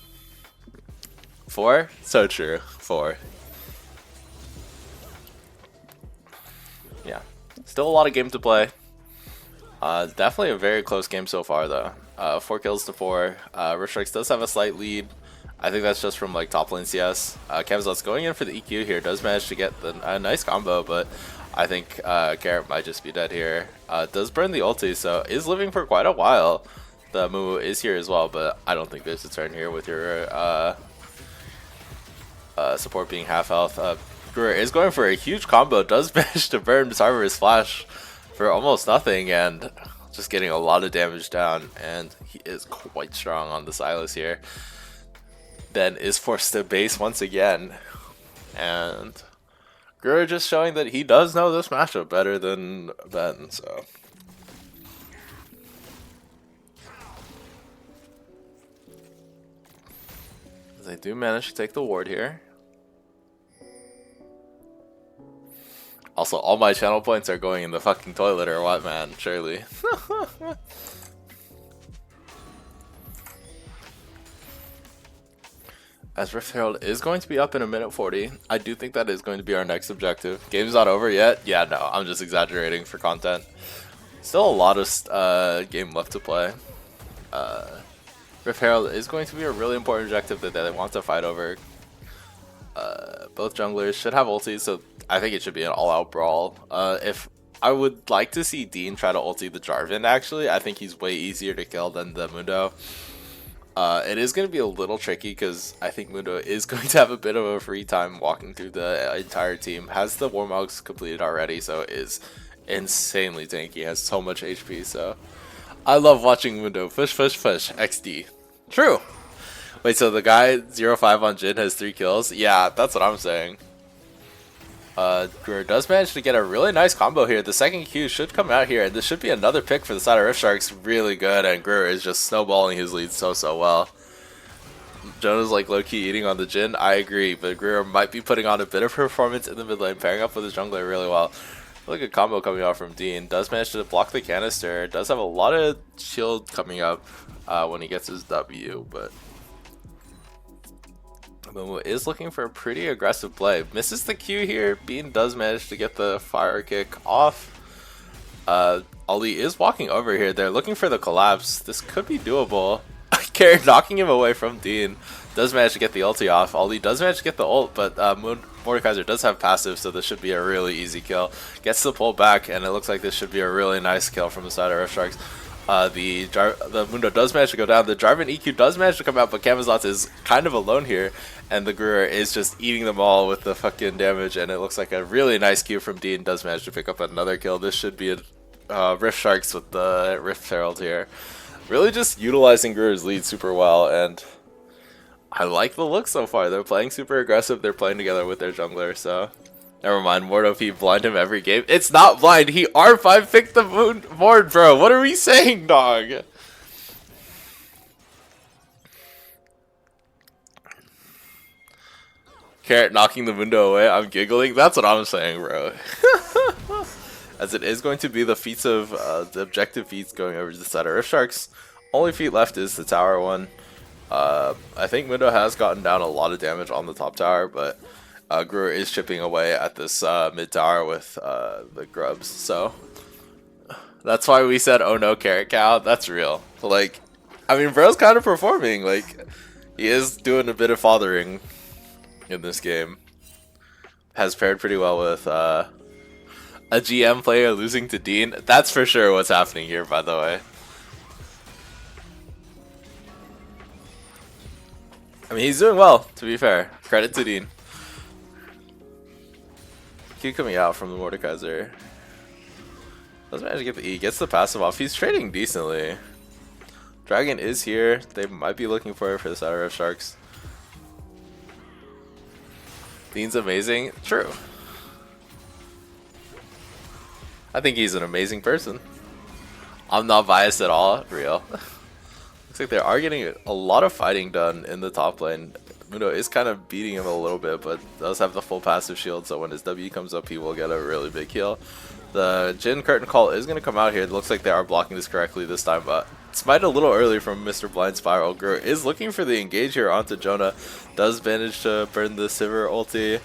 4? So true. 4. Yeah. Still a lot of game to play. Definitely a very close game so far, though. 4 kills to 4. Rift Strikes does have a slight lead. I think that's just from like top lane CS. Camzot's going in for the EQ here. Does manage to get a nice combo, but I think Garrett might just be dead here. Does burn the ulti, so is living for quite a while. The Moo is here as well, but I don't think there's a turn here with your support being half health. Guru is going for a huge combo. Does manage to burn Sarver's flash for almost nothing, and just getting a lot of damage down. And he is quite strong on the Silas here. Then is forced to base once again, and Guru just showing that he does know this matchup better than Ben. So they do manage to take the ward here. Also, all my channel points are going in the fucking toilet or what, man? Surely. As Rift Herald is going to be up in 1:40, I do think that is going to be our next objective. Game's not over yet? Yeah, no, I'm just exaggerating for content. Still a lot of game left to play. Rift Herald is going to be a really important objective that they want to fight over. Both junglers should have ultis, so I think it should be an all-out brawl. If I would like to see Dean try to ulti the Jarvan, actually. I think he's way easier to kill than the Mundo. It is going to be a little tricky because I think Mundo is going to have a bit of a free time walking through the entire team. Has the Warmogs completed already, so is insanely tanky. Has so much HP, so I love watching Mundo push, push, push. XD. True. Wait, so the guy 0-5 on Jhin has 3 kills? Yeah, that's what I'm saying. Guru does manage to get a really nice combo here. The second Q should come out here, and this should be another pick for the side of Rift Sharks. Really good, and Guru is just snowballing his lead so well. Jonah's like low-key eating on the Jhin. I agree, but Guru might be putting on a bit of performance in the mid lane, pairing up with his jungler really well. Really good combo coming out from Dean. Does manage to block the canister. Does have a lot of shield coming up when he gets his W, but Momo is looking for a pretty aggressive play. Misses the Q here. Bean does manage to get the fire kick off. Ali is walking over here. They're looking for the collapse. This could be doable. Carrot knocking him away from Dean. Does manage to get the ulti off. Ali does manage to get the ult, but Mordekaiser does have passive, so this should be a really easy kill. Gets the pull back, and it looks like this should be a really nice kill from the side of Rift Sharks. The Mundo does manage to go down. The Jarvan EQ does manage to come out, but Camazotz is kind of alone here, and the Guru is just eating them all with the fucking damage, and it looks like a really nice Q from Dean. Does manage to pick up another kill. This should be a Rift Sharks with the Rift Herald here. Really just utilizing Guru's lead super well, and I like the look so far. They're playing super aggressive. They're playing together with their jungler, so never mind. Mordo P blind him every game. It's not blind. He R5 picked the board, bro. What are we saying, dog? Carrot knocking the Mundo away. I'm giggling. That's what I'm saying, bro. As it is going to be the feats of the objective feats going over to the side of Rift Sharks. Only feat left is the tower one. I think Mundo has gotten down a lot of damage on the top tower, but Brewer is chipping away at this mid tower with the grubs. So that's why we said, oh no, Carrot Cow. That's real. Like, I mean, bro's kind of performing. Like, he is doing a bit of fathering in this game. Has paired pretty well with a GM player losing to Dean. That's for sure what's happening here, by the way. I mean, he's doing well, to be fair. Credit to Dean. Keep coming out from the Mordekaiser. Doesn't manage to get the E. Gets the passive off. He's trading decently. Dragon is here. They might be looking for it for the side of Sharks. Dean's amazing. True. I think he's an amazing person. I'm not biased at all. Real. Looks like they are getting a lot of fighting done in the top lane. Mundo is kind of beating him a little bit, but does have the full passive shield, so when his W comes up, he will get a really big heal. The Jhin curtain call is going to come out here. It looks like they are blocking this correctly this time, but smite a little early from Mr. Blind Spiral. Gru is looking for the engage here onto Jonah. Does manage to burn the Sivir ulti.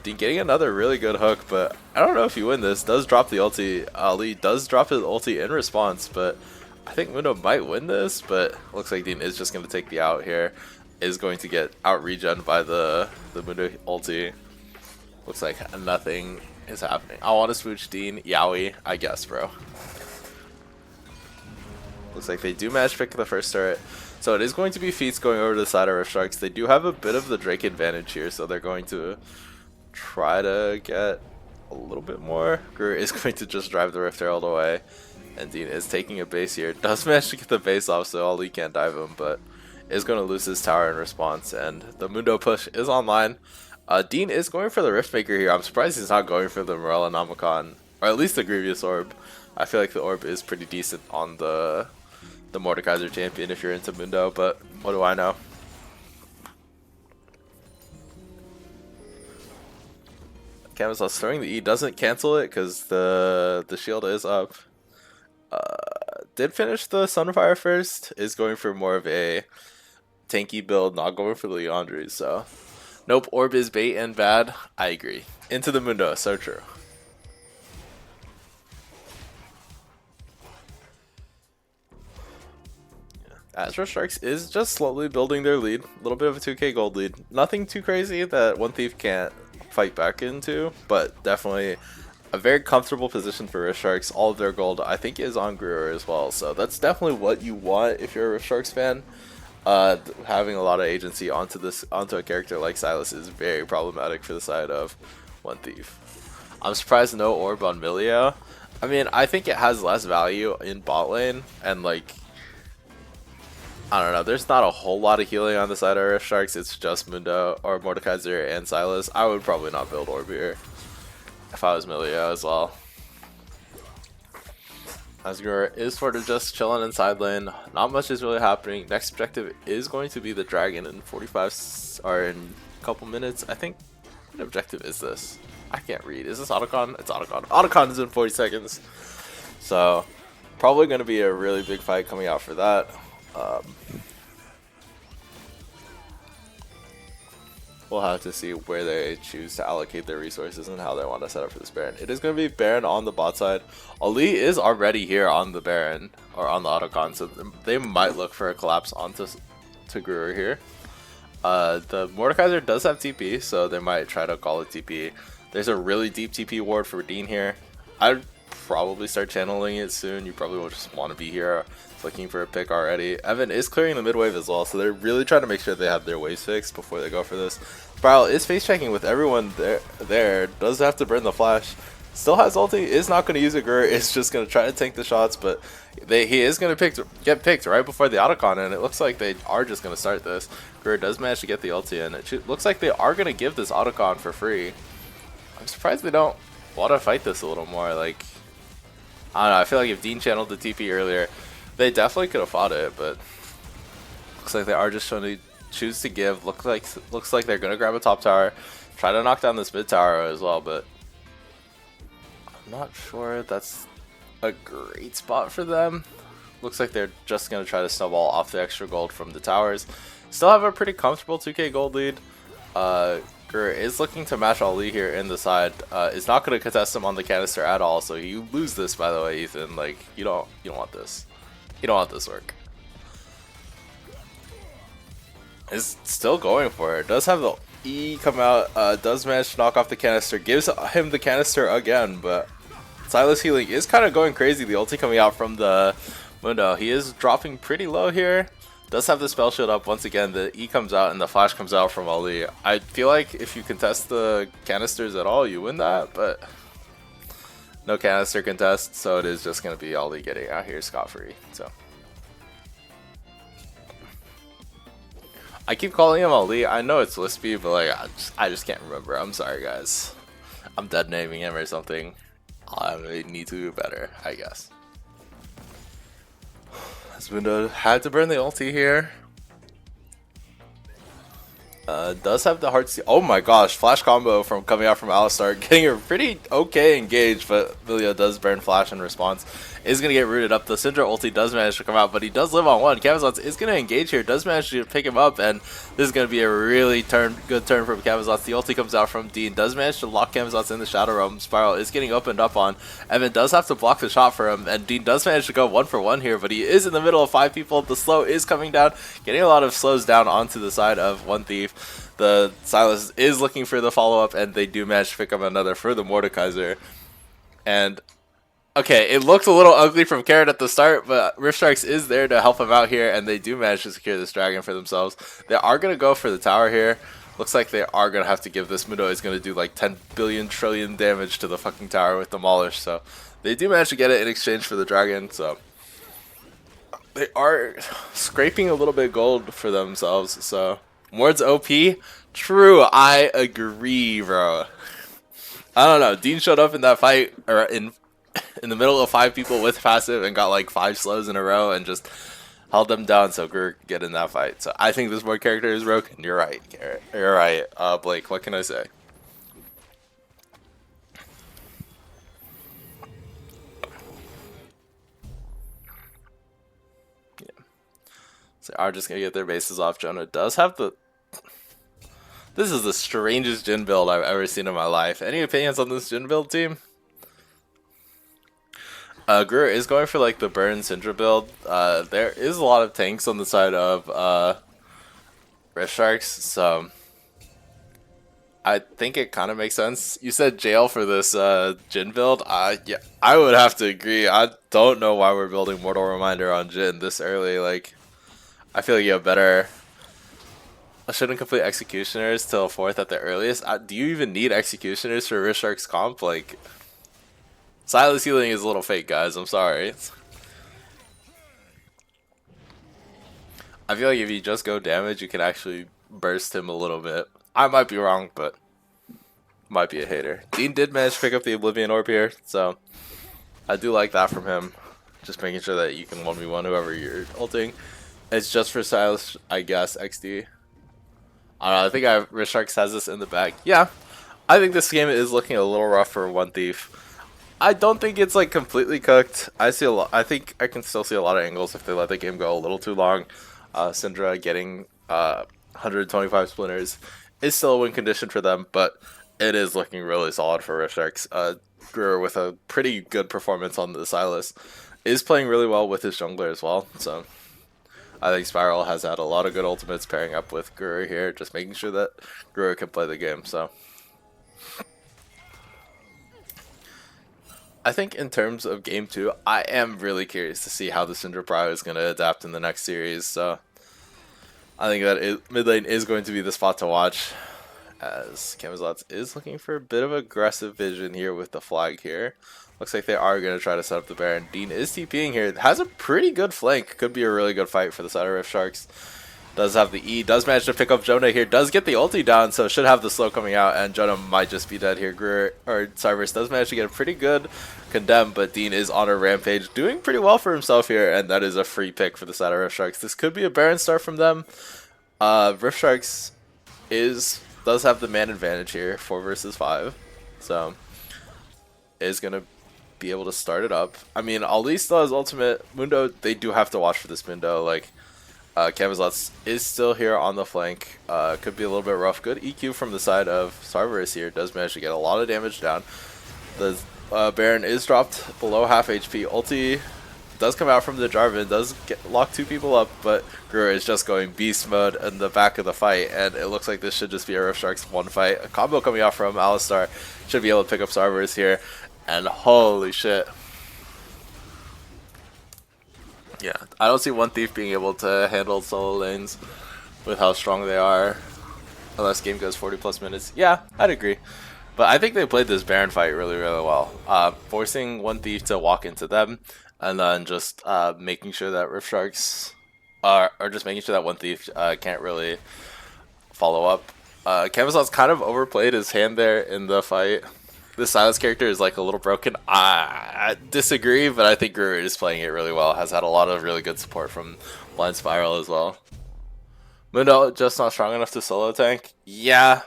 Dean getting another really good hook, but I don't know if you win this. Does drop the ulti. Ali does drop his ulti in response, but I think Mundo might win this, but looks like Dean is just going to take the out here. Is going to get out regen by the Mundo ulti. Looks like nothing is happening. I want to smooch Dean. Yowie, I guess, bro. Looks like they do manage to pick the first turret. So it is going to be feats going over to the side of Rift Sharks. They do have a bit of the Drake advantage here, so they're going to try to get a little bit more. Gru is going to just drive the Rift Herald away. And Dean is taking a base here. Does manage to get the base off, so Ali can't dive him, but is going to lose his tower in response. And the Mundo push is online. Dean is going for the Riftmaker here. I'm surprised he's not going for the Morella Namicon, or at least the Grievous Orb. I feel like the Orb is pretty decent on the Mordekaiser champion if you're into Mundo, but what do I know? Camislas throwing the E doesn't cancel it because the shield is up. Did finish the Sunfire first. Is going for more of a tanky build, not going for the Leandri, so nope, Orb is bait and bad. I agree. Into the Mundo, so true. Azure Sharks is just slowly building their lead. A little bit of a 2k gold lead. Nothing too crazy that One Thief can't fight back into, but definitely a very comfortable position for Rift Sharks. All of their gold, I think, is on Brewer as well, so that's definitely what you want if you're a Rift Sharks fan. Having a lot of agency onto a character like Sylas is very problematic for the side of One Thief. I'm surprised no Orb on Milio. I mean, I think it has less value in bot lane, and like, I don't know, there's not a whole lot of healing on the side of Rift Sharks. It's just Mundo or Mordekaiser and Sylas. I would probably not build Orb here if I was Milio as well. Asgur is sort of just chilling in side lane. Not much is really happening. Next objective is going to be the dragon in 45 or in a couple minutes. I think. What objective is this? I can't read. Is this Otacon? It's Otacon. Otacon is in 40 seconds. So probably going to be a really big fight coming out for that. We'll have to see where they choose to allocate their resources and how they want to set up for this Baron. It is going to be Baron on the bot side. Ali is already here on the Baron, or on the Otacon, so they might look for a collapse onto Brewer here. The Mordekaiser does have TP, so they might try to call it TP. There's a really deep TP ward for Dean here. I'd probably start channeling it soon. You probably will just want to be here looking for a pick already. Evan is clearing the mid wave as well, so they're really trying to make sure they have their waves fixed before they go for this. Spiral is face checking with everyone there. Does have to burn the flash. Still has ulti. Is not going to use a Gur. Is just going to try to tank the shots, but he is going to get picked right before the Otacon, and it looks like they are just going to start this. Gur does manage to get the ulti in. It looks like they are going to give this Otacon for free. I'm surprised they don't want to fight this a little more. Like, I don't know. I feel like if Dean channeled the TP earlier, they definitely could have fought it, but looks like they are just choose to give. Looks like they're gonna grab a top tower, try to knock down this mid tower as well, but I'm not sure that's a great spot for them. Looks like they're just gonna try to snowball off the extra gold from the towers. Still have a pretty comfortable 2k gold lead. Gur is looking to match Ali here in the side. Is not gonna contest him on the canister at all. So you lose this, by the way, Ethan. Like you don't want this. You don't want this work. Is still going for it. Does have the E come out. Does manage to knock off the canister. Gives him the canister again, but Silas healing is kind of going crazy. The ulti coming out from the window. He is dropping pretty low here. Does have the spell shield up once again. The E comes out and the flash comes out from Ali. I feel like if you contest the canisters at all, you win that, but no canister contest, so it is just going to be Ali getting out here scot-free. So I keep calling him Ali. I know it's Lispy, but like I just can't remember. I'm sorry, guys. I'm dead naming him or something. I need to do better, I guess. This window had to burn the ulti here. Does have the hard steal. Oh my gosh, flash combo from coming out from Alistar, getting a pretty okay engage, but Vilio does burn flash in response. Is going to get rooted up. The Syndra ulti does manage to come out, but he does live on one. Camazotz is going to engage here, does manage to pick him up, and this is going to be a really good turn from Camazotz. The ulti comes out from Dean, does manage to lock Camazotz in the Shadow Realm. Spiral is getting opened up on. Evan does have to block the shot for him, and Dean does manage to go 1-for-1 here, but he is in the middle of 5 people. The slow is coming down, getting a lot of slows down onto the side of One Thief. The Silas is looking for the follow-up, and they do manage to pick up another for the Mordekaiser. And okay, it looked a little ugly from Carrot at the start, but Riftstrikes is there to help him out here, and they do manage to secure this dragon for themselves. They are going to go for the tower here. Looks like they are going to have to give this. Mudo is going to do like 10 billion trillion damage to the fucking tower with Demolish, so they do manage to get it in exchange for the dragon, so they are scraping a little bit gold for themselves, so Mord's OP? True, I agree, bro. I don't know, Dean showed up in that fight, or in the middle of 5 people with passive and got like 5 slows in a row and just held them down so Gur could get in that fight. So I think this Mord character is broken. You're right, Garrett. You're right, Blake. What can I say? Yeah. So are just gonna get their bases off. Jonah does have the. This is the strangest Jhin build I've ever seen in my life. Any opinions on this Jhin build, team? Guru is going for like the burn Syndra build. There is a lot of tanks on the side of Rift Sharks, so I think it kind of makes sense. You said jail for this Jhin build. Yeah, I would have to agree. I don't know why we're building Mortal Reminder on Jhin this early. Like, I feel like you have better. I shouldn't complete Executioners till 4th at the earliest. Do you even need Executioners for Rift Sharks comp? Like, Silas healing is a little fake, guys. I'm sorry. I feel like if you just go damage, you can actually burst him a little bit. I might be wrong, but might be a hater. Dean did manage to pick up the Oblivion Orb here, so I do like that from him. Just making sure that you can 1v1 whoever you're ulting. It's just for Silas, I guess, XD. I don't know, I think Rift Sharks has this in the bag. Yeah, I think this game is looking a little rough for One Thief. I don't think it's like completely cooked. I see a lot. I think I can still see a lot of angles if they let the game go a little too long. Syndra getting 125 splinters is still a win condition for them, but it is looking really solid for Rift Sharks. Greer with a pretty good performance on the Silas is playing really well with his jungler as well. So I think Spiral has had a lot of good ultimates pairing up with Greer here, just making sure that Greer can play the game. So I think in terms of game 2, I am really curious to see how the Syndra Prio is going to adapt in the next series. So I think that mid lane is going to be the spot to watch, as Camazotz is looking for a bit of aggressive vision here with the flag here. Looks like they are going to try to set up the Baron. Dean is TPing here. Has a pretty good flank. Could be a really good fight for the side of Rift Sharks. Does have the E. Does manage to pick up Jonah here. Does get the ulti down, so should have the slow coming out. And Jonah might just be dead here. Greer, or Cyrus does manage to get a pretty good condemn, but Dean is on a rampage. Doing pretty well for himself here, and that is a free pick for the side of Rift Sharks. This could be a Baron start from them. Rift Sharks does have the man advantage here, 4 versus 5, so is gonna be able to start it up. I mean, Ali still has ultimate. Mundo, they do have to watch for this Mundo. Like, Camazotz is still here on the flank. Could be a little bit rough. Good EQ from the side of Sarverus here. Does manage to get a lot of damage down. The Baron is dropped below half HP. Ulti does come out from the Jarvan, does lock 2 people up, but Guru is just going beast mode in the back of the fight, and it looks like this should just be a Rift Sharks 1 fight. A combo coming out from Alistar should be able to pick up Sarverus here, and holy shit. Yeah, I don't see One Thief being able to handle solo lanes with how strong they are, unless game goes 40 plus minutes. Yeah, I'd agree. But I think they played this Baron fight really, really well. Forcing One Thief to walk into them, and then just making sure that Rift Sharks or just making sure that One Thief can't really follow up. Camazot's kind of overplayed his hand there in the fight. The Silence character is like a little broken. I disagree, but I think Guru is playing it really well. Has had a lot of really good support from Blind Spiral as well. Mundo just not strong enough to solo tank. Yeah,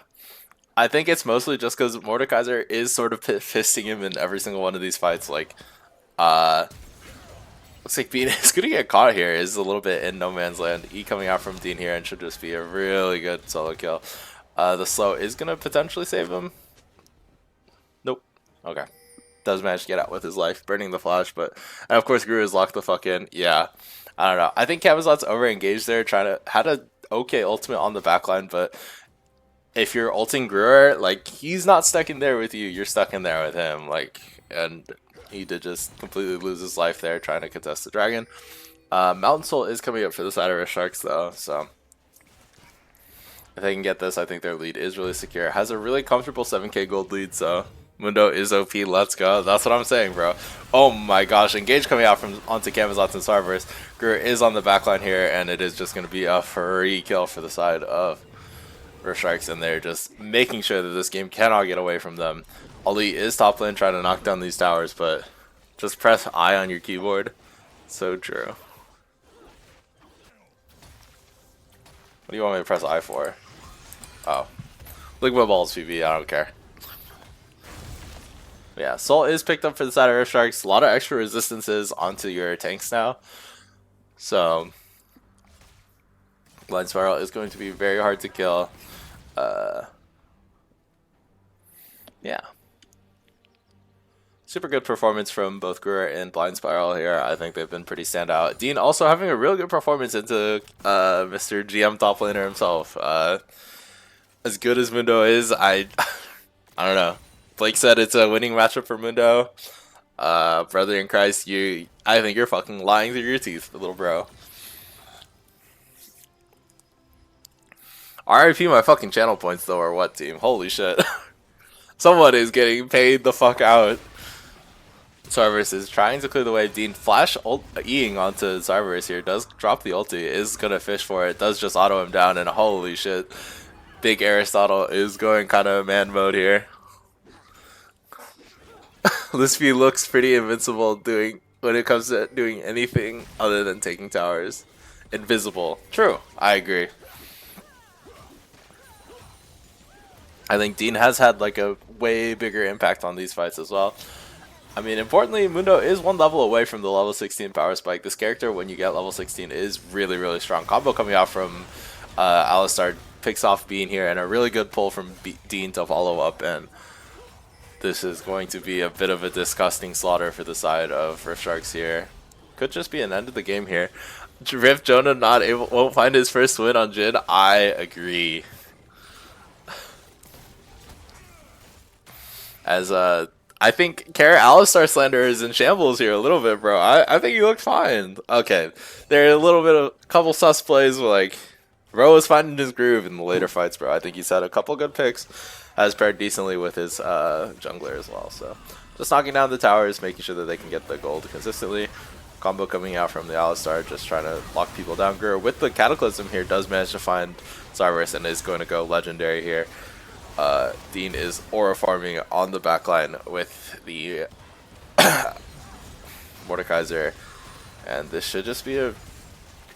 I think it's mostly just because Mordekaiser is sort of fisting him in every single one of these fights. Like, looks like Bean is going to get caught here. Is a little bit in no man's land. E coming out from Dean here and should just be a really good solo kill. The slow is going to potentially save him. Nope. Okay. Does manage to get out with his life, burning the flash, but and of course Guru is locked the fuck in. Yeah. I don't know. I think Camazot's over engaged there, had a okay ultimate on the backline, but if you're ulting Gruer, like, he's not stuck in there with you, you're stuck in there with him. Like, and he did just completely lose his life there trying to contest the dragon. Mountain Soul is coming up for the side of Rift Sharks though, so if they can get this, I think their lead is really secure. Has a really comfortable 7k gold lead, so Mundo is OP, let's go. That's what I'm saying, bro. Oh my gosh, engage coming out from onto Camazotz and Sarverus. Gruer is on the backline here, and it is just going to be a free kill for the side of Rift Sharks, and they're just making sure that this game cannot get away from them. Ali is top lane trying to knock down these towers, but just press I on your keyboard. So true. What do you want me to press I for? Oh. Ligma Balls PB, I don't care. Yeah, Soul is picked up for the side of Rift Sharks. A lot of extra resistances onto your tanks now. So Blind Spiral is going to be very hard to kill. Yeah. Super good performance from both Gruer and Blind Spiral here. I think they've been pretty standout. Dean also having a real good performance into Mr. GM top laner himself. As good as Mundo is, I don't know. Blake said it's a winning matchup for Mundo. Brother in Christ, I think you're fucking lying through your teeth, little bro. RIP my fucking channel points though, or what, team? Holy shit. Someone is getting paid the fuck out. Sarverus is trying to clear the way. Dean flash E-ing onto Sarverus here. Does drop the ulti. Is gonna fish for it. Does just auto him down, and holy shit. Big Aristotle is going kind of man mode here. Lispy looks pretty invincible when it comes to doing anything other than taking towers. Invisible. True. I agree. I think Dean has had like a way bigger impact on these fights as well. I mean, importantly, Mundo is 1 level away from the level 16 power spike. This character, when you get level 16, is really, really strong. Combo coming out from Alistar picks off Bean here, and a really good pull from Dean to follow up, and this is going to be a bit of a disgusting slaughter for the side of Rift Sharks here. Could just be an end of the game here. Rift Jonah won't find his first win on Jin. I agree. As I think Alistar slander is in shambles here a little bit, bro. I think he looked fine. Okay, there are a little bit of couple sus plays where, like, bro was finding his groove in the later fights, bro. I think he's had a couple good picks, has paired decently with his jungler as well. So just knocking down the towers, making sure that they can get the gold consistently. Combo coming out from the Alistar, just trying to lock people down. Guru with the Cataclysm here does manage to find Sarverus and is going to go legendary here. Dean is aura farming on the backline with the Mordekaiser, and this should just be a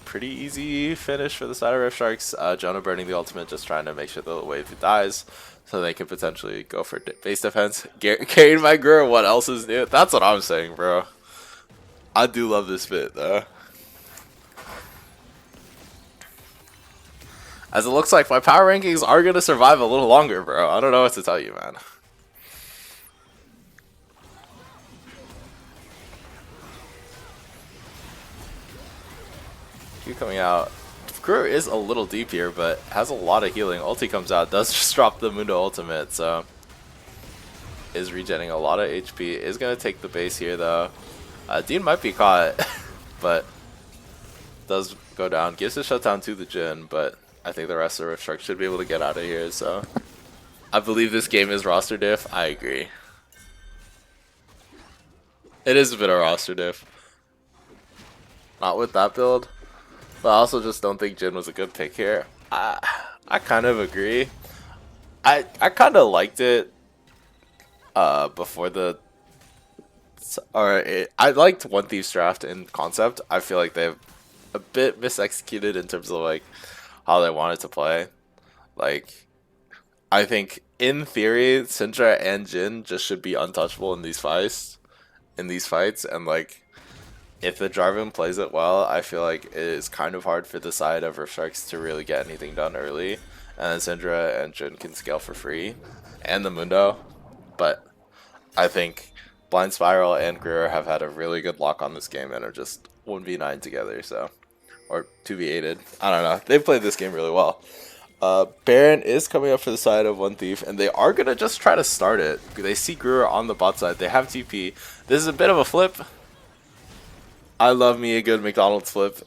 pretty easy finish for the side of Rift Sharks. Jonah burning the ultimate, just trying to make sure the wave dies so they can potentially go for base defense. Carried by Gura, what else is new? That's what I'm saying, bro. I do love this bit, though. As it looks like my power rankings are going to survive a little longer, bro. I don't know what to tell you, man. Q coming out. Guru is a little deep here, but has a lot of healing. Ulti comes out, does just drop the Mundo ultimate, so is regenerating a lot of HP. Is going to take the base here, though. Dean might be caught, but does go down. Gives a shutdown to the Jhin, but I think the rest of the Rift Shark should be able to get out of here, so I believe this game is roster diff. I agree. It is a bit of roster diff. Not with that build, but I also just don't think Jhin was a good pick here. I kind of agree. I kind of liked it before the... I liked One Thief's draft in concept. I feel like they've a bit misexecuted in terms of like how they wanted to play. Like, I think in theory, Syndra and Jhin just should be untouchable in these fights. And like, if the Jarvan plays it well, I feel like it is kind of hard for the side of Rift Sharks to really get anything done early. And then Syndra and Jhin can scale for free, and the Mundo. But I think Blind Spiral and Greer have had a really good lock on this game and are just 1v9 together, so, or 2v8'd. I don't know. They've played this game really well. Baron is coming up for the side of One Thief, and they are going to just try to start it. They see Greer on the bot side. They have TP. This is a bit of a flip. I love me a good McDonald's flip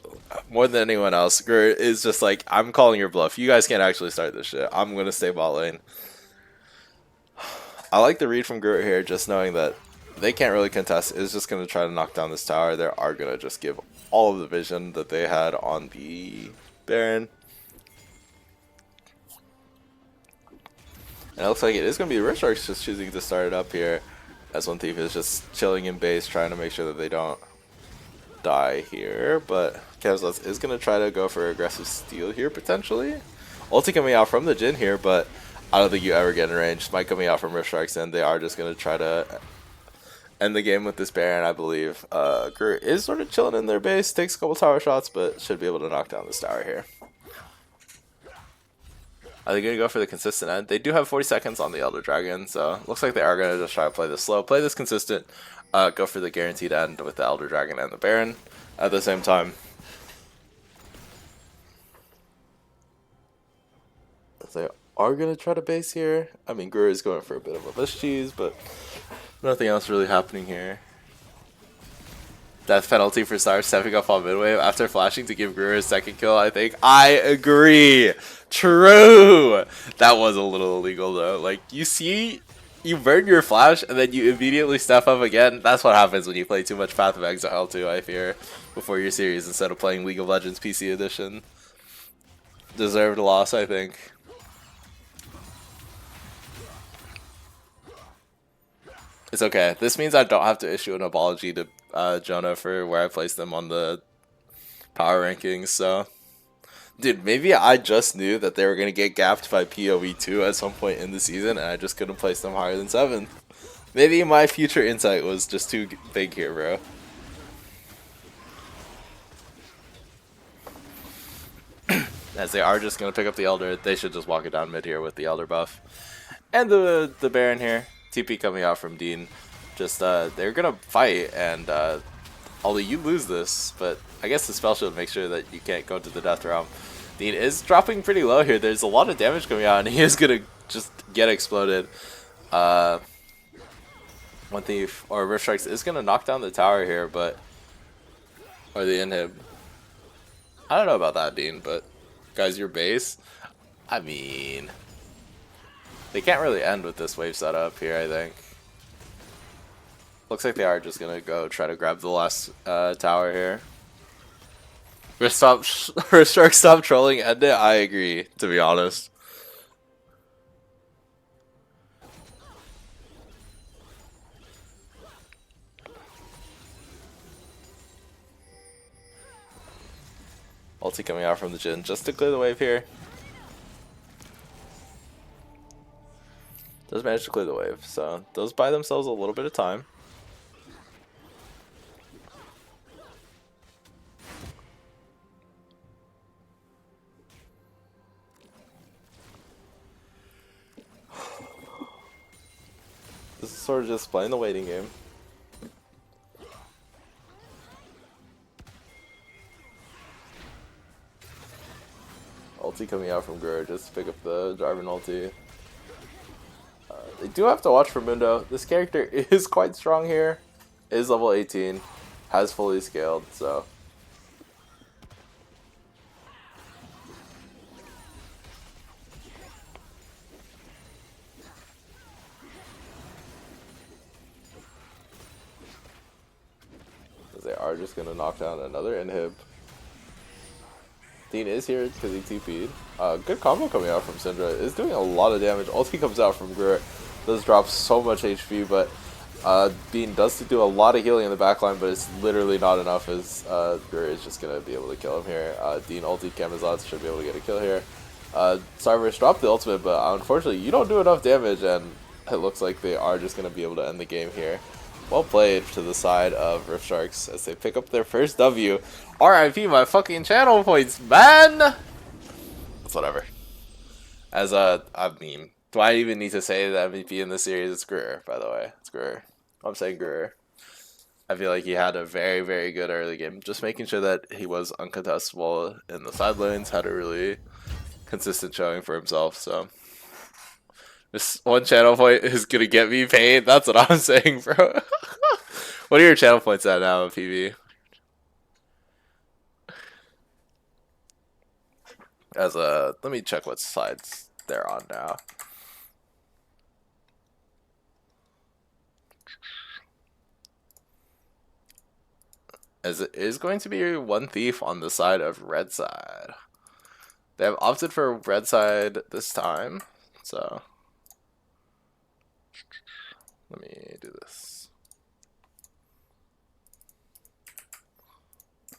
more than anyone else. Greer is just like, I'm calling your bluff. You guys can't actually start this shit. I'm going to stay bot lane. I like the read from Greer here, just knowing that they can't really contest. Is just going to try to knock down this tower. They are going to just give all of the vision that they had on the Baron. And it looks like it is going to be Rift Sharks just choosing to start it up here, as One Thief is just chilling in base, trying to make sure that they don't die here. But Kevzlets is going to try to go for aggressive steal here, potentially. Ulti coming out from the Jhin here, but I don't think you ever get in range. Smite coming out from Rift Sharks, and they are just going to try to end the game with this Baron, I believe. Greer is sort of chilling in their base, takes a couple tower shots, but should be able to knock down this tower here. Are they going to go for the consistent end? They do have 40 seconds on the Elder Dragon, so looks like they are going to just try to play this slow, play this consistent, go for the guaranteed end with the Elder Dragon and the Baron at the same time. They are going to try to base here. I mean, Greer is going for a bit of a bush cheese, but nothing else really happening here. Death penalty for Star stepping up on midwave after flashing to give Greer a second kill, I think. I agree. True. That was a little illegal, though. Like, you see, you burn your flash, and then you immediately step up again. That's what happens when you play too much Path of Exile 2, I fear, before your series instead of playing League of Legends PC Edition. Deserved loss, I think. It's okay. This means I don't have to issue an apology to Jonah for where I placed them on the power rankings, so... Dude, maybe I just knew that they were going to get gapped by PoE2 at some point in the season, and I just couldn't place them higher than 7th. Maybe my future insight was just too big here, bro. As they are just going to pick up the Elder, they should just walk it down mid here with the Elder buff. And the Baron here. TP coming out from Dean. Just, they're going to fight, and although you lose this, but I guess the spell shield makes sure that you can't go to the Death Realm. Dean is dropping pretty low here. There's a lot of damage coming out, and he is going to just get exploded. One Thief, or Rift Strikes, is going to knock down the tower here, but... Or the inhib. I don't know about that, Dean, but... Guys, your base? I mean... They can't really end with this wave setup here, I think. Looks like they are just going to go try to grab the last tower here. Rift Shark stop trolling, end it? I agree, to be honest. Ulti coming out from the Jhin just to clear the wave here. Does manage to clear the wave, so those buy themselves a little bit of time. This is sort of just playing the waiting game. Ulti coming out from Gurr just to pick up the Jarvan ulti. They do have to watch for Mundo. This character is quite strong here. Is level 18. Has fully scaled, so. They are just going to knock down another inhib. Dean is here because he TP'd. Good combo coming out from Syndra. Is doing a lot of damage. Ulti comes out from Gurr. Does drop so much HP, but Bean does do a lot of healing in the backline, but it's literally not enough as Gurr is just going to be able to kill him here. Dean ulti Camazotz should be able to get a kill here. Cyrus dropped the ultimate, but unfortunately you don't do enough damage, and it looks like they are just going to be able to end the game here. Well played to the side of Rift Sharks as they pick up their first W. RIP my fucking channel points, man! It's whatever. As I mean, do I even need to say the MVP in this series? It's Gurr, by the way. It's Gurr. I'm saying Gurr. I feel like he had a very, very good early game. Just making sure that he was uncontestable in the side lanes, had a really consistent showing for himself, so. This one channel point is gonna get me paid. That's what I'm saying, bro. What are your channel points at now, PB? Let me check what sides they're on now. As it is going to be one thief on the side of red side. They have opted for red side this time, so. Let me do this.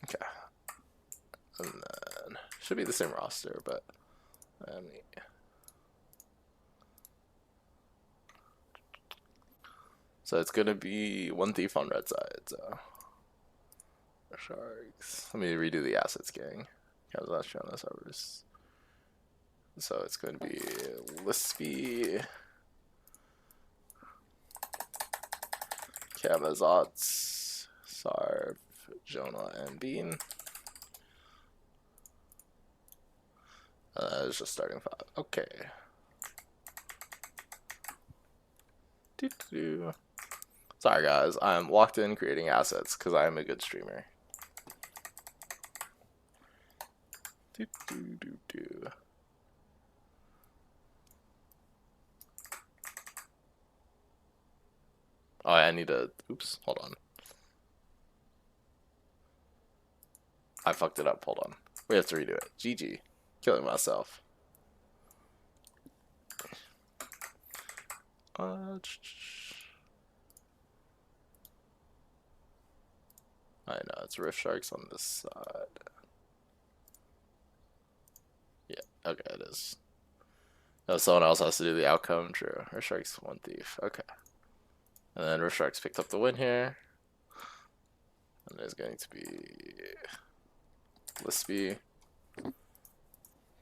Okay. And then, should be the same roster, but let me. So it's gonna be one thief on red side, so. Sharks. Let me redo the assets, gang. So it's going to be Lispy, Camazotz, Sarv, Jonah, and Bean. It's just starting 5. Okay. Doo-doo. Sorry guys, I'm locked in creating assets because I am a good streamer. Doo-doo-doo-doo. Oh, I need to. Oops, hold on. I fucked it up. Hold on. We have to redo it. GG. Killing myself. I know, it's Rift Sharks on this side. Yeah, okay, it is. No, someone else has to do the outcome. True. Rift Sharks, one thief. Okay. And then Rift Sharks picked up the win here. And there's going to be Lispy,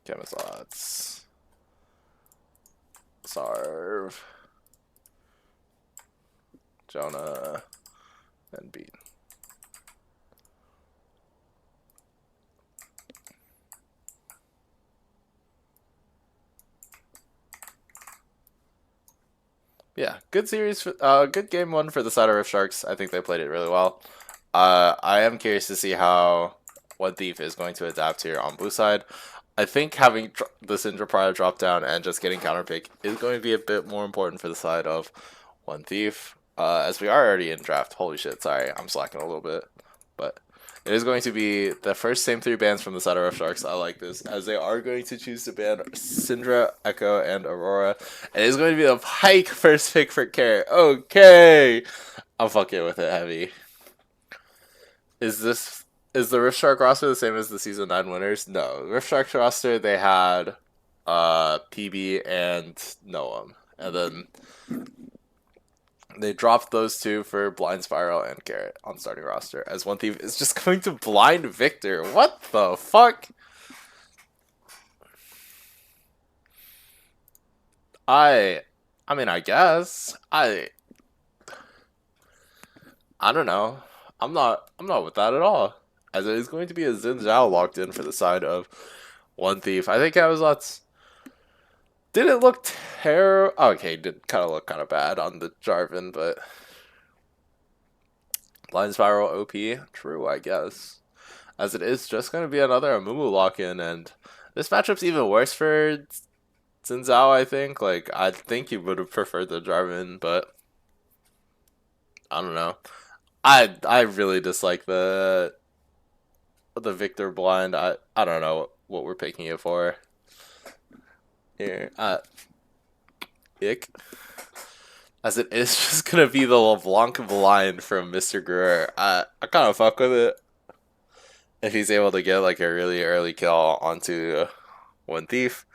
Camazotz, Sarv, Jonah, and Bean. Yeah, good series. Good game one for the side of Rift Sharks. I think they played it really well. I am curious to see how One Thief is going to adapt here on blue side. I think having the Syndra prior drop down and just getting counter pick is going to be a bit more important for the side of One Thief. As we are already in draft. Holy shit, sorry, I'm slacking a little bit. But it is going to be the first same 3 bans from the side of Rift Sharks. I like this, as they are going to choose to ban Syndra, Echo, and Aurora. And it is going to be the Pike first pick for Carrot. Okay! I'm fucking with it heavy. Is this Is the Rift Shark roster the same as the season 9 winners? No. Rift Shark roster, they had PB and Noam. And then they dropped those two for Blind Spiral and Garrett on starting roster. As One Thief is just going to blind Victor. What the fuck? I mean, I guess. I don't know. I'm not with that at all. As it is going to be a Xin Zhao locked in for the side of One Thief. I think Avazot's didn't look terrible. Okay, did kind of look kind of bad on the Jarvan, but Blind Spiral OP, true, I guess. As it is just going to be another Amumu lock in, and this matchup's even worse for Xin Zhao, I think. Like, I think he would have preferred the Jarvan, but I don't know. I really dislike the Victor blind. I don't know what we're picking it for here. Ick. As it is just gonna be the LeBlanc blind from Mr. Greer. I kind of fuck with it if he's able to get like a really early kill onto One Thief.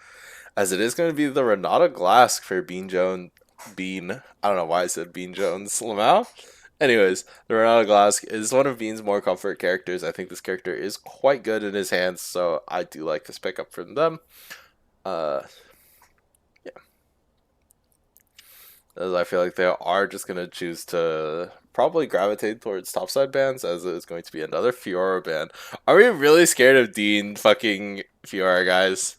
As it is going to be the Renata Glask for Bean Jones. Bean. I don't know why I said Bean Jones. Lamau? Anyways, the Renata Glask is one of Bean's more comfort characters. I think this character is quite good in his hands, so I do like this pickup from them. Yeah. As I feel like they are just going to choose to probably gravitate towards topside bans, as it is going to be another Fiora ban. Are we really scared of Dean fucking Fiora, guys?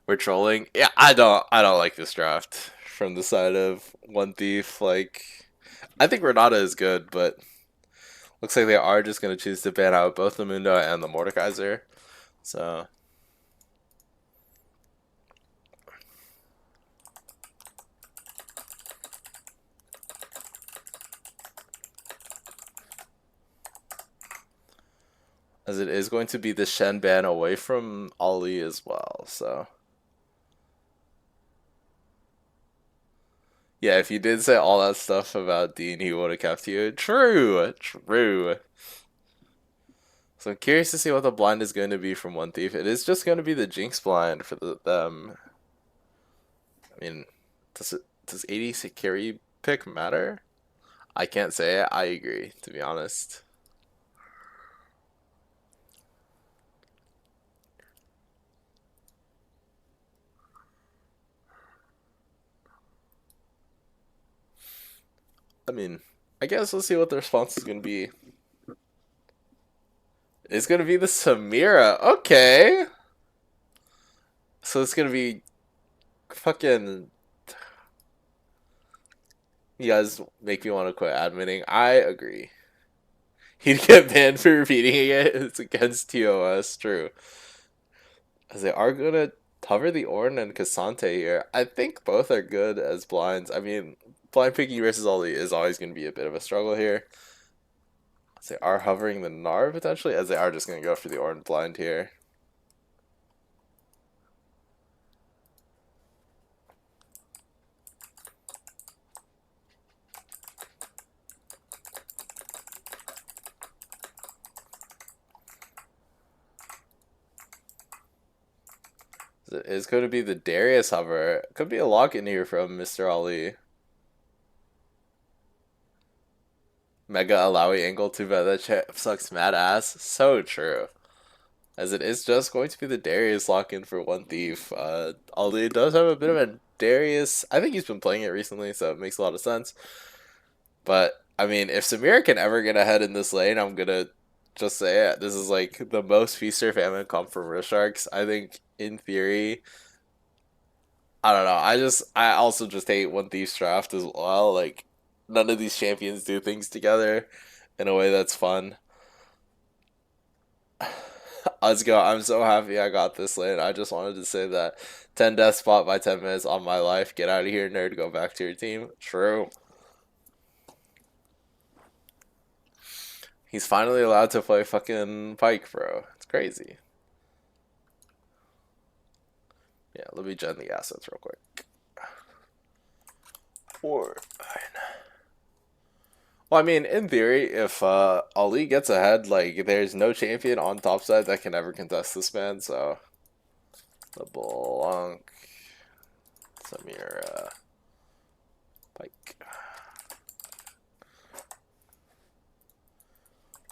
We're trolling. Yeah, I don't like this draft from the side of One Thief. Like, I think Renata is good, but looks like they are just gonna choose to ban out both the Mundo and the Mordekaiser. So as it is going to be the Shen ban away from Ali as well. So yeah, if you did say all that stuff about Dean, he would have kept you. True, true. So I'm curious to see what the blind is going to be from One Thief. It is just going to be the Jinx blind for them. I mean, does 80 Sakiri pick matter? I can't say it. I agree, to be honest. I mean, I guess let's see what the response is going to be. It's going to be the Samira. Okay. So it's going to be fucking... You guys make me want to quit admitting. I agree. He'd get banned for repeating it. It's against TOS. True. As they are going to cover the Ornn and Cassante here. I think both are good as blinds. I mean, blind picking versus Ali is always going to be a bit of a struggle here. As they are hovering the Gnar potentially, as they are just going to go for the Ornn blind here. It's going to be the Darius hover. Could be a lock in here from Mr. Ali. Mega Alawi angle too bad that chat sucks mad ass. So true. As it is just going to be the Darius lock in for One Thief. Ali does have a bit of a Darius. I think he's been playing it recently, so it makes a lot of sense. But I mean, if Samir can ever get ahead in this lane, I'm gonna just say it. This is like the most feaster famine comp from Rift Sharks. I think in theory, I don't know. I also just hate One Thief's draft as well. Like, none of these champions do things together in a way that's fun. Let's go. I'm so happy I got this lane. I just wanted to say that 10 death spot by 10 minutes on my life. Get out of here, nerd. Go back to your team. True. He's finally allowed to play fucking Pike, bro. It's crazy. Yeah, let me gen the assets real quick. Well, I mean, in theory, if Ali gets ahead, like there's no champion on top side that can ever contest this man. So LeBlanc, Samira, Pike,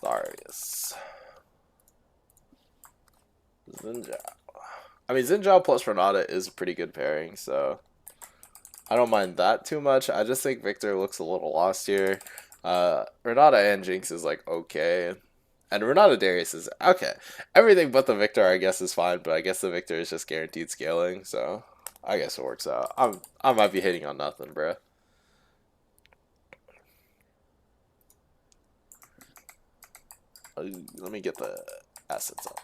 Darius, Zinjao. I mean, Zinjao plus Renata is a pretty good pairing, so I don't mind that too much. I just think Victor looks a little lost here. Renata and Jinx is like okay. And Renata Darius is okay. Everything but the Victor, I guess, is fine, but I guess the Victor is just guaranteed scaling, so I guess it works out. I might be hitting on nothing, bro. Let me get the assets up.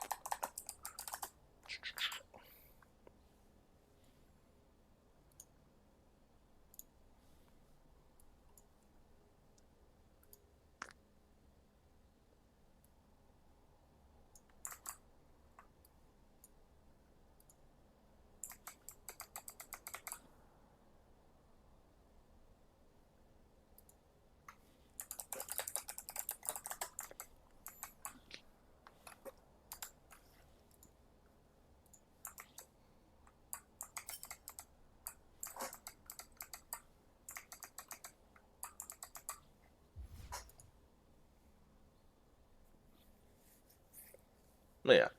But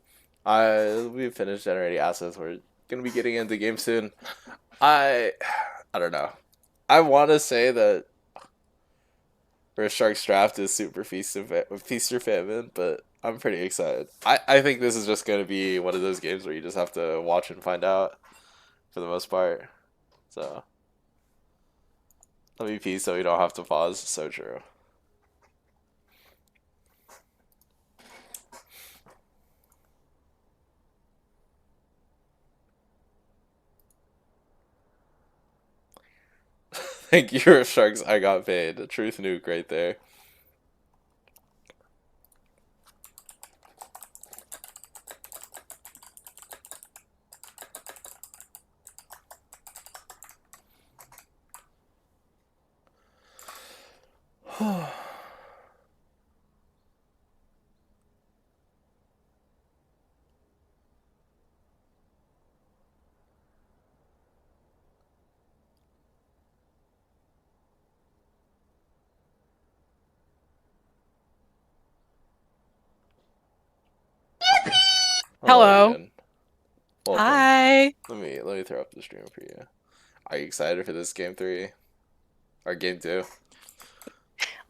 yeah, we finished generating assets. We're gonna be getting into game soon. I I don't know. I want to say that Rift Shark's draft is super feast or famine, but I'm pretty excited. I think this is just gonna be one of those games where you just have to watch and find out for the most part. So let me pee so we don't have to pause. So true. Thank you, Rift Sharks. I got paid. A truth nuke right there. Hello. Again. Welcome. Hi. Let me throw up the stream for you. Are you excited for this game 3 or game 2?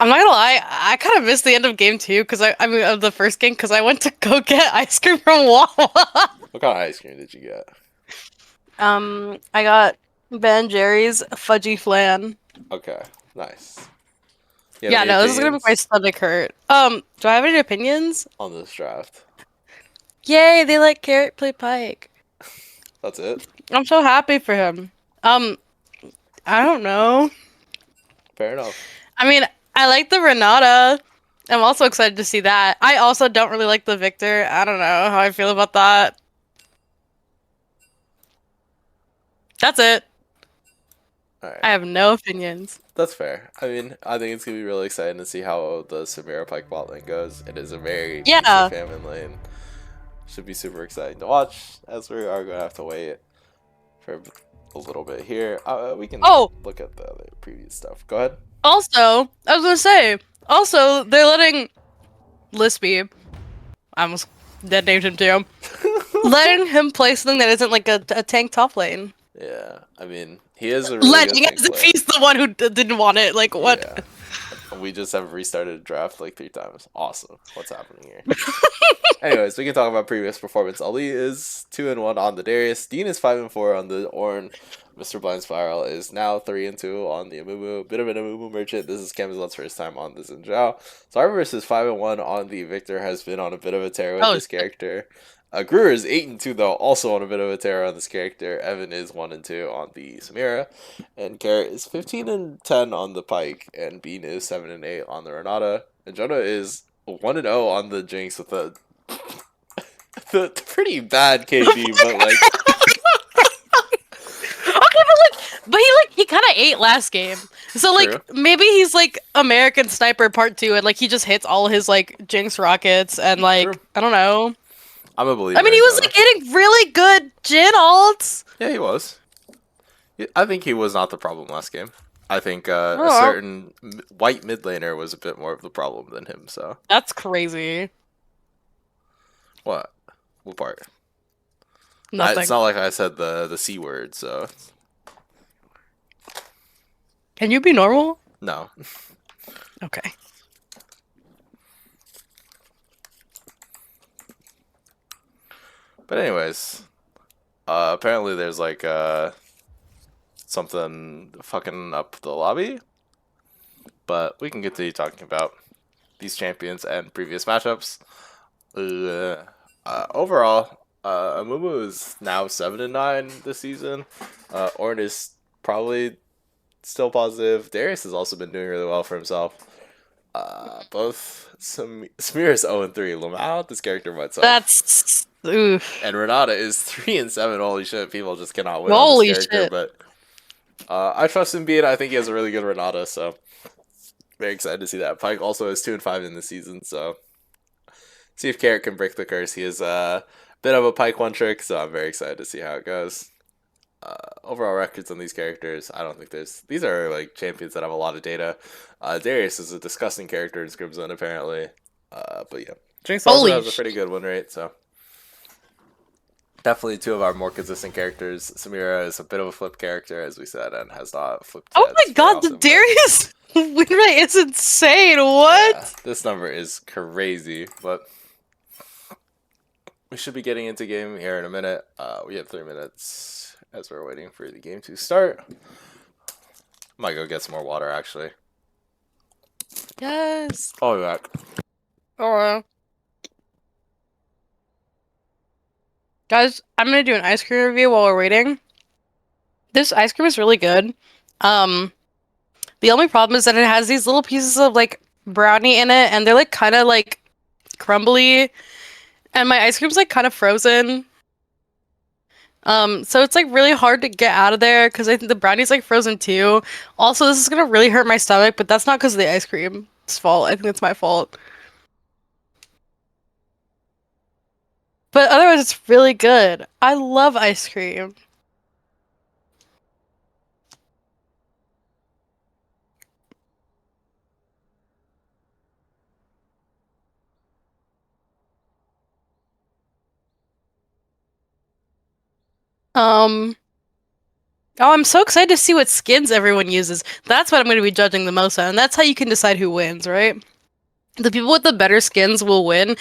I'm not gonna lie, I kind of missed the end of game 2 because I mean of the first game because I went to go get ice cream from Wawa. What kind of ice cream did you get? I got Ben Jerry's fudgy flan. Okay, nice. You have Yeah, any no, this is gonna make my opinions stomach hurt. Do I have any opinions? on this draft? Yay, they let Carrot play Pike. That's it. I'm so happy for him. Um, I don't know. Fair enough. I mean, I like the Renata. I'm also excited to see that. I also don't really like the Victor. I don't know how I feel about that. That's it. All right. I have no opinions. That's fair. I mean, I think it's gonna be really exciting to see how the Samira Pike bot lane goes. It is a very feast or Yeah. famine lane. Should be super exciting to watch, as we are gonna have to wait for a little bit here. We can Oh, look at the other previous stuff. Go ahead. also, I was gonna say, also, they're letting Lispy, I almost dead named him too, letting him play something that isn't like a tank top lane. Yeah, I mean, he is a really good Letting tank as if player. he's the one who didn't want it. Like, what? Yeah. We just have restarted a draft like 3 times. Awesome. What's happening here? Anyways, we can talk about previous performance. Ali is 2-1 on the Darius. Dean is 5-4 on the Ornn. Mr. Blind Spiral is now 3-2 on the Amumu. Bit of an Amumu merchant. This is Camzlot's first time on the Zinjao. Cyrus is 5-1 on the Victor. Has been on a bit of a tear with this character. Gruer is 8-2 though, also on a bit of a tear on this character. Evan is 1-2 on the Samira, and Garrett is 15-10 on the Pike, and Bean is 7-8 on the Renata, and Jonah is 1-0 on the Jinx with a the pretty bad KD, but like Okay, but he kind of ate last game. So like True. maybe he's like American Sniper Part 2 and like he just hits all his like Jinx rockets and like True. I don't know. I'm a believer I mean in he was Jonah. like hitting really good Jin ults. Yeah, he was. I think he was not the problem last game. I think a Oh, certain white mid laner was a bit more of the problem than him. So that's crazy. what? What part? Nothing. It's not like I said the c word. So Can you be normal? no. Okay. But anyways, apparently there's like something fucking up the lobby. But we can continue talking about these champions and previous matchups. Overall, Amumu is now 7-9 this season. Ornn is probably still positive. Darius has also been doing really well for himself. Both Samir is 0-3. Lamau, this character myself. That's oof. And Renata is 3-7. Holy shit, people just cannot win Holy on this character. shit. But I trust him being. I think he has a really good Renata, so very excited to see that. Pyke also is 2-5 in the season, so see if Carrot can break the curse. He is a bit of a Pyke one trick, so I'm very excited to see how it goes. Overall records on these characters, I don't think these are like champions that have a lot of data. Darius is a disgusting character in Scrims S10 apparently. But yeah, Jinx also Holy has a pretty good win rate, so definitely two of our more consistent characters. Samira is a bit of a flip character, as we said, and has not flipped. Oh yet. my It's god, pretty the awesome, but- Darius win rate is insane. What? Yeah, this number is crazy, but we should be getting into game here in a minute. We have 3 minutes as we're waiting for the game to start. Might go get some more water, actually. Yes. I'll be back. Oh. Guys, I'm gonna do an ice cream review while we're waiting. This ice cream is really good. The only problem is that it has these little pieces of like brownie in it, and they're like kind of like crumbly, and my ice cream's like kind of frozen. So it's like really hard to get out of there because I think the brownie's like frozen too. Also, this is gonna really hurt my stomach, but that's not because of the ice cream's fault. I think it's my fault. But otherwise, it's really good. I love ice cream. Oh, I'm so excited to see what skins everyone uses. That's what I'm going to be judging the most on, and that's how you can decide who wins, right? The people with the better skins will win.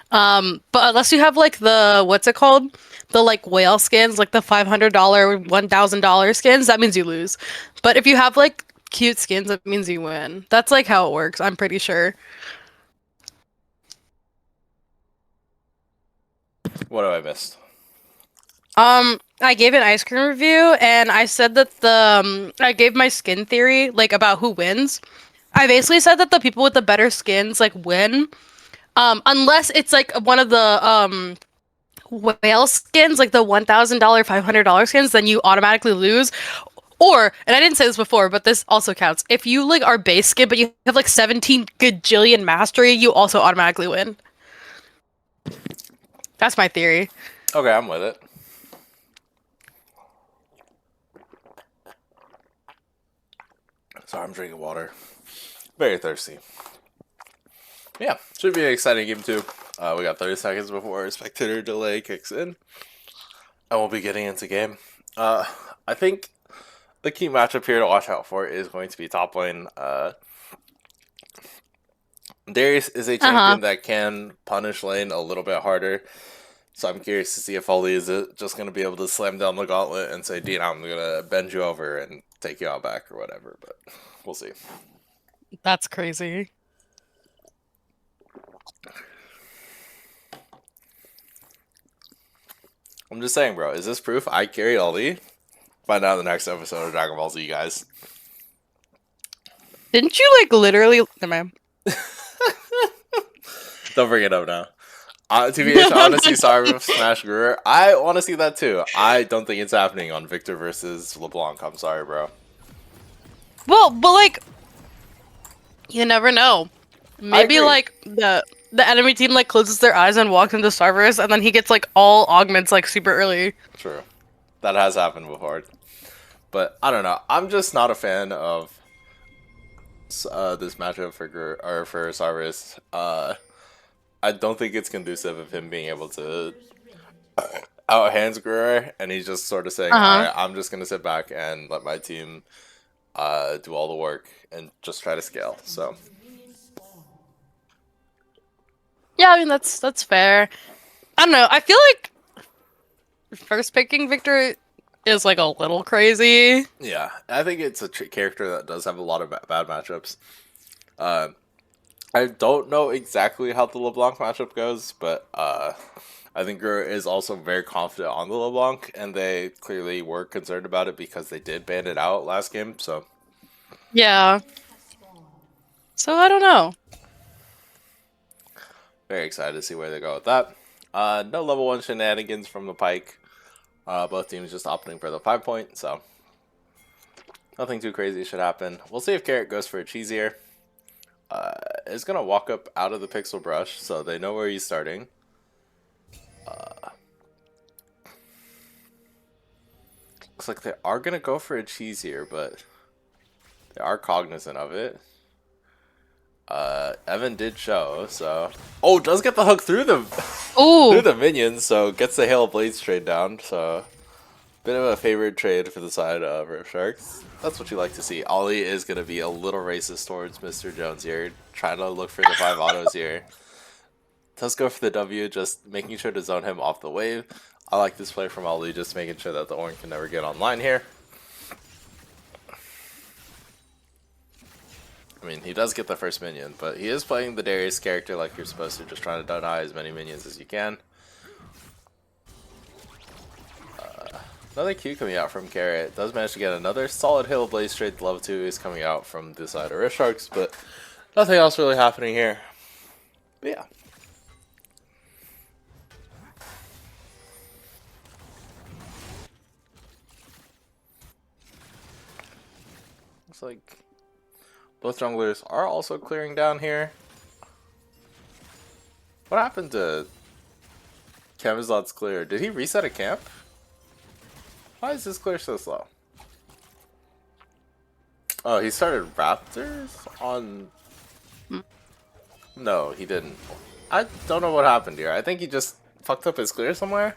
But unless you have like the what's it called? The like whale skins, like the $500, $1,000 skins, that means you lose. But if you have like cute skins, that means you win. That's like how it works, I'm pretty sure. What have I missed? I gave an ice cream review, and I said that I gave my skin theory, like about who wins. I basically said that the people with the better skins like win, unless it's like one of the whale skins, like the $1,000, $500 skins, then you automatically lose. Or, and I didn't say this before, but this also counts. If you like are base skin, but you have like 17 gajillion mastery, you also automatically win. That's my theory. Okay, I'm with it. Sorry, I'm drinking water. Very thirsty. Yeah, should be an exciting game too. We got 30 seconds before spectator delay kicks in. And we'll be getting into game. I think the key matchup here to watch out for is going to be top lane. Darius is a champion that can punish lane a little bit harder. So I'm curious to see if Oli is just going to be able to slam down the gauntlet and say, Dean, I'm going to bend you over and take you out back or whatever. But we'll see. That's crazy. I'm just saying, bro. Is this proof I carry Oli? Find out in the next episode of Dragon Ball Z, guys. Didn't you like literally? Never mind. Don't bring it up now. TBH, I want to see Cyber smash Gruer. I want to see that too. I don't think it's happening on Victor versus LeBlanc. I'm sorry, bro. Well, but like, you never know. Maybe agree. like the enemy team like closes their eyes and walks into Starburst, and then he gets like all augments like super early. True. That has happened before. But I don't know. I'm just not a fan of this matchup for Cyrus. I don't think it's conducive of him being able to out hands Guerrero, and he's just sort of saying, Uh "All huh. right, I'm just gonna sit back and let my team do all the work and just try to scale." So Yeah, I mean that's fair. I don't know. I feel like first picking Victor is like a little crazy. yeah, I think it's a character that does have a lot of bad matchups. Uh, I don't know exactly how the LeBlanc matchup goes, but I think Guerrero is also very confident on the LeBlanc, and they clearly were concerned about it because they did ban it out last game. So Yeah. So I don't know. very excited to see where they go with that. No level 1 shenanigans from the Pike. Both teams just opting for the 5-point, so nothing too crazy should happen. We'll see if Carrot goes for a cheesier. Is going to walk up out of the Pixel Brush, so they know where he's starting. Looks like they are going to go for a cheesier, but they are cognizant of it. Evan did show, so... Oh, does get the hook through the through Ooh. the minions, so gets the Hail of Blades trade down, so... Bit of a favored trade for the side of Rift Sharks. That's what you like to see. Ollie is going to be a little racist towards Mr. Jones here, trying to look for the 5 autos here. Does go for the W, just making sure to zone him off the wave. I like this play from Ollie, just making sure that the Ornn can never get online here. I mean, he does get the first minion, but he is playing the Darius character like you're supposed to, just trying to deny as many minions as you can. Another Q coming out from Carrot. Does manage to get another solid Hail of Blaze trade. Level 2 is coming out from the side of Rift Sharks, but nothing else really happening here. But yeah. Looks like both junglers are also clearing down here. What happened to Camazot's clear? Did he reset a camp? Why is this clear so slow? Oh, he started Raptors on... No, he didn't. I don't know what happened here. I think he just fucked up his clear somewhere.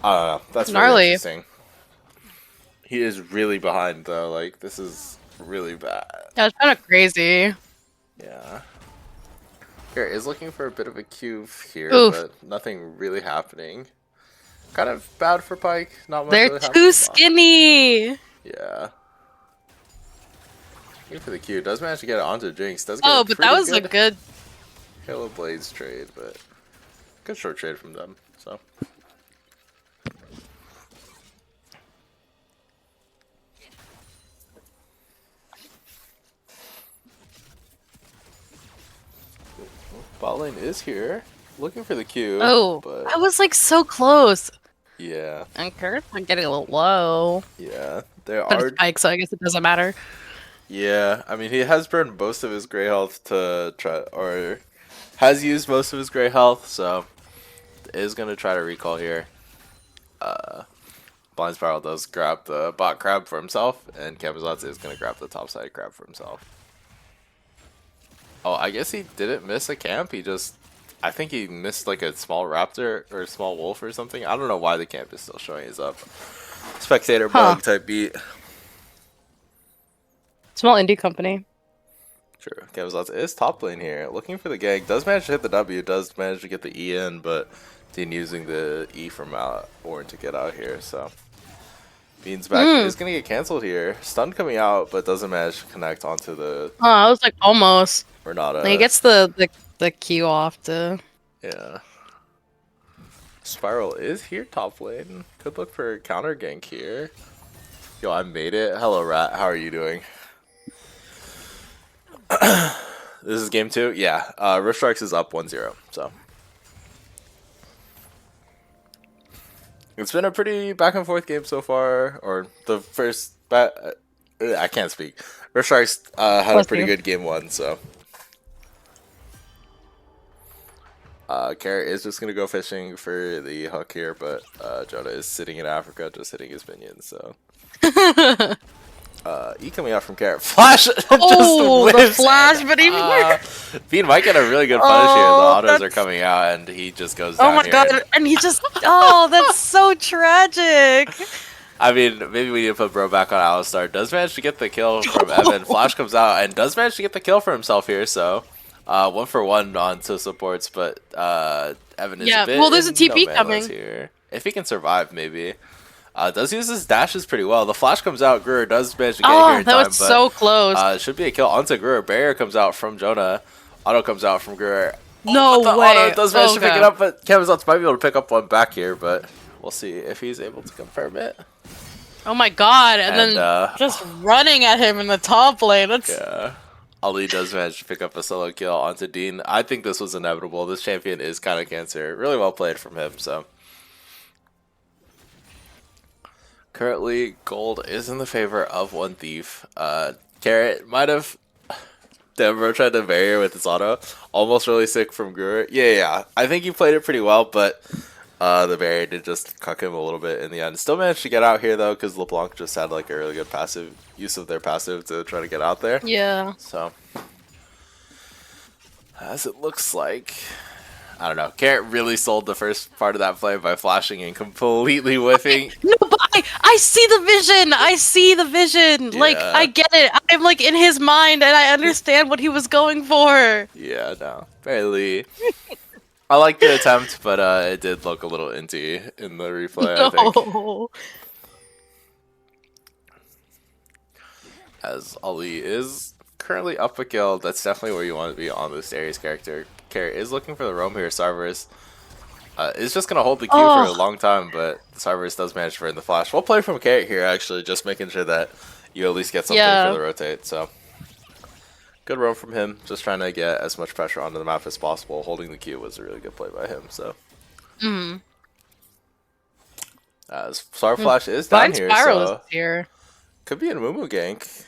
That's very Gnarly. interesting. He is really behind though, like this is really bad. Yeah, it's kind of crazy. Yeah. Here is looking for a bit of a cube here, Oof. but nothing really happening. Kind of bad for Pike. Not much They're really happening. too skinny. Yeah. Looking for the Q. Does manage to get it onto Jinx. Does get Oh, a but pretty that was a good. Hail of Blades trade, but good short trade from them. So bot lane is here, looking for the Q. Oh, but I was like so close. yeah, And Kurt's like getting a little low. yeah, there But are. it's Pike, so I guess it doesn't matter. Yeah, I mean he has burned most of his gray health to try, or has used most of his gray health, so is gonna try to recall here. Blind Spiral does grab the bot crab for himself, and Camazotz is gonna grab the top side crab for himself. Oh, I guess he didn't miss a camp. He just, I think he missed like a small raptor or a small wolf or something. I don't know why the camp is still showing his up. Spectator bug type beat. Small indie company. True. Camazotz is top lane here, looking for the gank. Does manage to hit the W. Does manage to get the E in, but Dean using the E from Ornn to get out here. So Bean's back is gonna get canceled here. Stun coming out, but doesn't manage to connect onto the Oh, I was like almost. Renata. Like, he gets the Q off to. Yeah. Spiral is here top lane. Could look for a counter gank here. Yo, I made it. Hello, Rat. How are you doing? This is game 2? Yeah. Rift Strikes is up 1-0. So it's been a pretty back and forth game so far. Or the first I can't speak. Rift Sharks had a Bless pretty you. good game one, so. Carrot is just gonna go fishing for the hook here, but Jonah is sitting in Africa, just hitting his minions. So E coming out from Carrot, flash, Oh, just the whips. flash, And, but even Bean might get a really good punish here. The Oh, autos are that's- coming out, and he just goes oh down my here. god, and he just oh, that's so tragic. I mean, maybe we need to put Bro back on Alistar. Does manage to get the kill from Evan. Flash comes out and does manage to get the kill for himself here. So 1-for-1 on to supports, but Evan is Yeah, a bit well, there's a in TP no man coming. lands here. If he can survive, maybe. Does use his dashes pretty well. The flash comes out. Gruer does manage to get here Oh, in that time, was so close. but should be a kill onto Gruer. Barrier comes out from Jonah. Auto comes out from Gruer. No but the way. Auto does manage to pick Okay. it up, but Kevin's might be able to pick up one back here, but we'll see if he's able to confirm it. Oh my god, and then just running at him in the top lane. That's Yeah. Ali does manage to pick up a solo kill onto Dean. I think this was inevitable. This champion is kind of cancer. Really well played from him, so. Currently, gold is in the favor of one thief. Carrot might have... Damn, bro tried to barrier with his auto. Almost really sick from Gruer. Yeah. I think he played it pretty well, but the barrier did just cuck him a little bit in the end. Still managed to get out here, though, because LeBlanc just had like a really good passive use of their passive to try to get out there. yeah. So, as it looks like, I don't know. Carrot really sold the first part of that play by flashing and completely whiffing. No, but I see the vision. I see the vision. Like Yeah. I get it. I'm like in his mind, and I understand what he was going for. Yeah, no, barely. I like the attempt, but it did look a little inty in the replay, I think. No. As Ali is currently up a kill, that's definitely where you want to be on this Ares character. Carrot is looking for the roam here. Sarvers is just going to hold the Q for a long time, but Sarvers does manage to earn the flash. We'll play from Carrot here, actually, just making sure that you at least get something for the rotate. So, good roam from him, just trying to get as much pressure onto the map as possible. Holding the Q was a really good play by him, so. As Sarv Flash is down Blind here, Spiral so is here. could be a Mumu gank.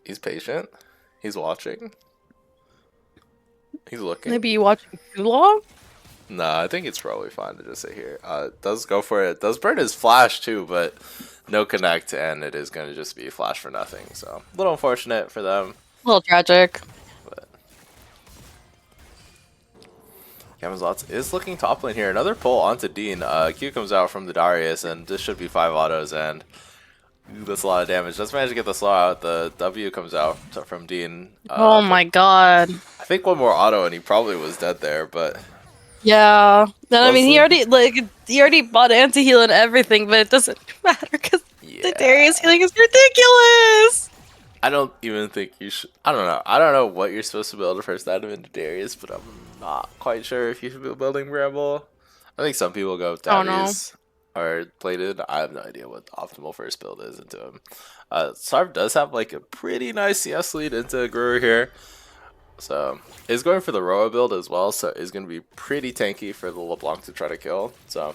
He's patient. He's watching. He's looking. Maybe you watching too long? Nah, I think it's probably fine to just sit here. Does go for it. Does burn his flash too, but no connect, and it is going to just be flash for nothing. So a little unfortunate for them. A little tragic. But Gamazlots is looking top lane here. Another pull onto Dean. Q comes out from the Darius, and this should be 5 autos, and that's a lot of damage. Does manage to get the slow out. The W comes out from Dean. Oh my god. I think one more auto, and he probably was dead there, but. Yeah. Then I mean, Mostly. he already bought anti-heal and everything, but it doesn't matter because Yeah. the Darius healing is ridiculous. I don't even think you should. I don't know. I don't know what you're supposed to build a first item into Darius, but I'm not quite sure if you should be building Bramble. I think some people go Darius or plated. I have no idea what the optimal first build is into him. Sarv does have like a pretty nice CS lead into Gruer here. So is going for the Roa build as well, so is going to be pretty tanky for the LeBlanc to try to kill. So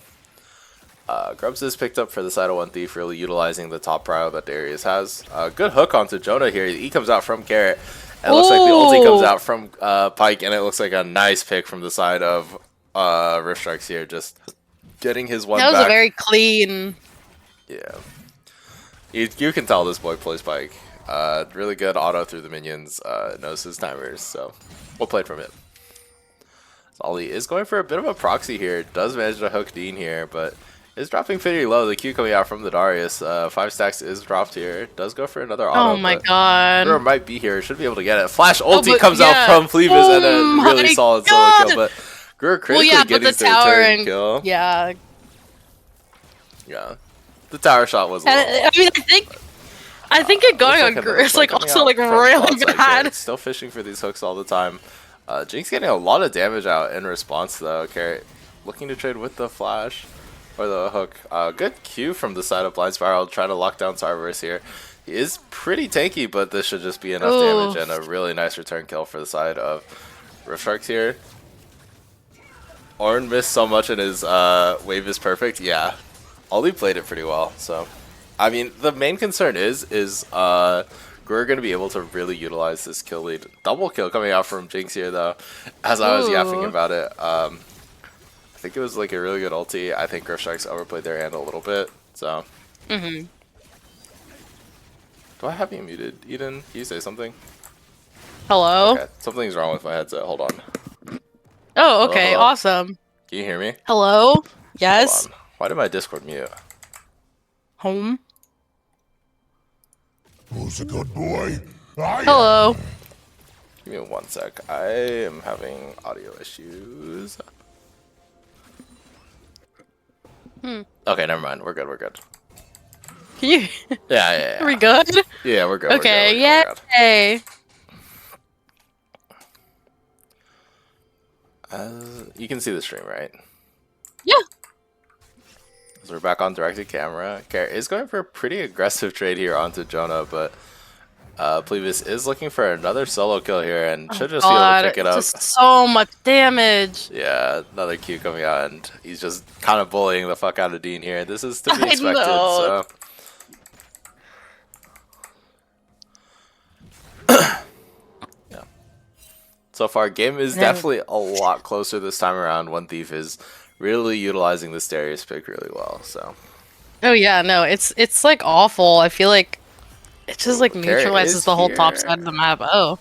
Grubs is picked up for the side of one thief, really utilizing the top prio that Darius has. Good hook onto Jonah here. He comes out from Carrot, and it looks like the ulti comes out from Pike, and it looks like a nice pick from the side of Rift Sharks here, just getting his one That was back. a very clean. Yeah, you can tell this boy plays Pike. Really good auto through the minions, knows his timers, so we'll play from it. Ollie is going for a bit of a proxy here, does manage to hook Dean here, but is dropping pretty low. The Q coming out from the Darius, 5 stacks is dropped here, does go for another auto. Oh my god. Gruer might be here, should be able to get it. Flash ulti but comes out from Fleavis and a really my solid solo God. kill, but Gruer critically Well, yeah, but getting the the tower return and kill. yeah. Yeah, the tower shot was a And, little... I mean, I think it going on Looks like Gruer another is like play coming also out like from really bot side bad. here. Still fishing for these hooks all the time. Jinx getting a lot of damage out in response though. Carrot looking to trade with the flash or the hook. Good Q from the side of Blind Spiral, trying to lock down Cerberus here. He is pretty tanky, but this should just be enough damage and a really nice return kill for the side of Rift Sharks here. Ornn missed so much and his wave is perfect. Yeah, Ollie played it pretty well, so I mean, the main concern is we're going to be able to really utilize this kill lead. Double kill coming out from Jinx here, though, as I was yapping Ooh. about it. I think it was like a really good ulti. I think Rift overplayed their hand a little bit, so. Mm-hmm. Do I have you muted, Eden? Can you say something? Hello? Okay, something's wrong with my headset. Hold on. Oh, okay. Hello? Awesome. Can you hear me? Hello? Yes? Hold on. Why did my Discord mute? Home? Who's a good boy? I Hello? Give me 1 sec. I am having audio issues. Okay, never mind. We're good. We're good. Can you... Yeah. Are we good? Yeah, we're good. Okay, we're good. yay! You can see the stream, right? Yeah. So we're back on directed camera. Garrett is going for a pretty aggressive trade here onto Jonah, but Plevis is looking for another solo kill here and should just be able to pick it up. Just so much damage. Yeah, another Q coming out, and he's just kind of bullying the fuck out of Dean here. This is to be I expected, know. so. Yeah. So far, game is definitely a lot closer this time around. One Thief is really utilizing this Darius pick really well, so. Oh yeah, no, it's like awful. I feel like it just like Garrett neutralizes is the whole top here. side of the map. Oh.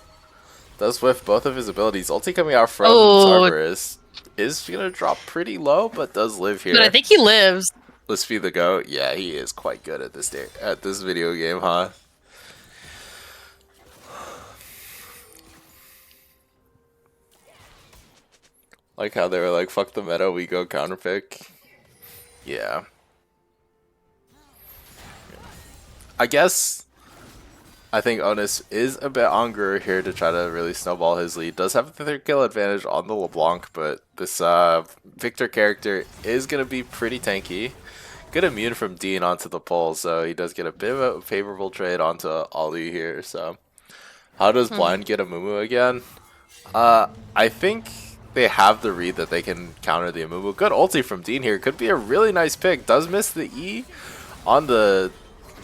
Does whiff both of his abilities. Ulti coming out from Oh. Cerberus is gonna drop pretty low, but does live here. But I think he lives. Let's be the goat. Yeah, he is quite good at this video game, huh? Like how they were like, "Fuck the meta, we go counter pick." Yeah. I guess. I think Onus is a bit on Guru here to try to really snowball his lead. Does have the 3rd kill advantage on the LeBlanc, but this Victor character is going to be pretty tanky. Good immune from Dean onto the pole, so he does get a bit of a favorable trade onto Ali here. So, how does Blind get a Mumu again? I think they have the read that they can counter the Amumu. Good ulti from Dean here. Could be a really nice pick. Does miss the E on the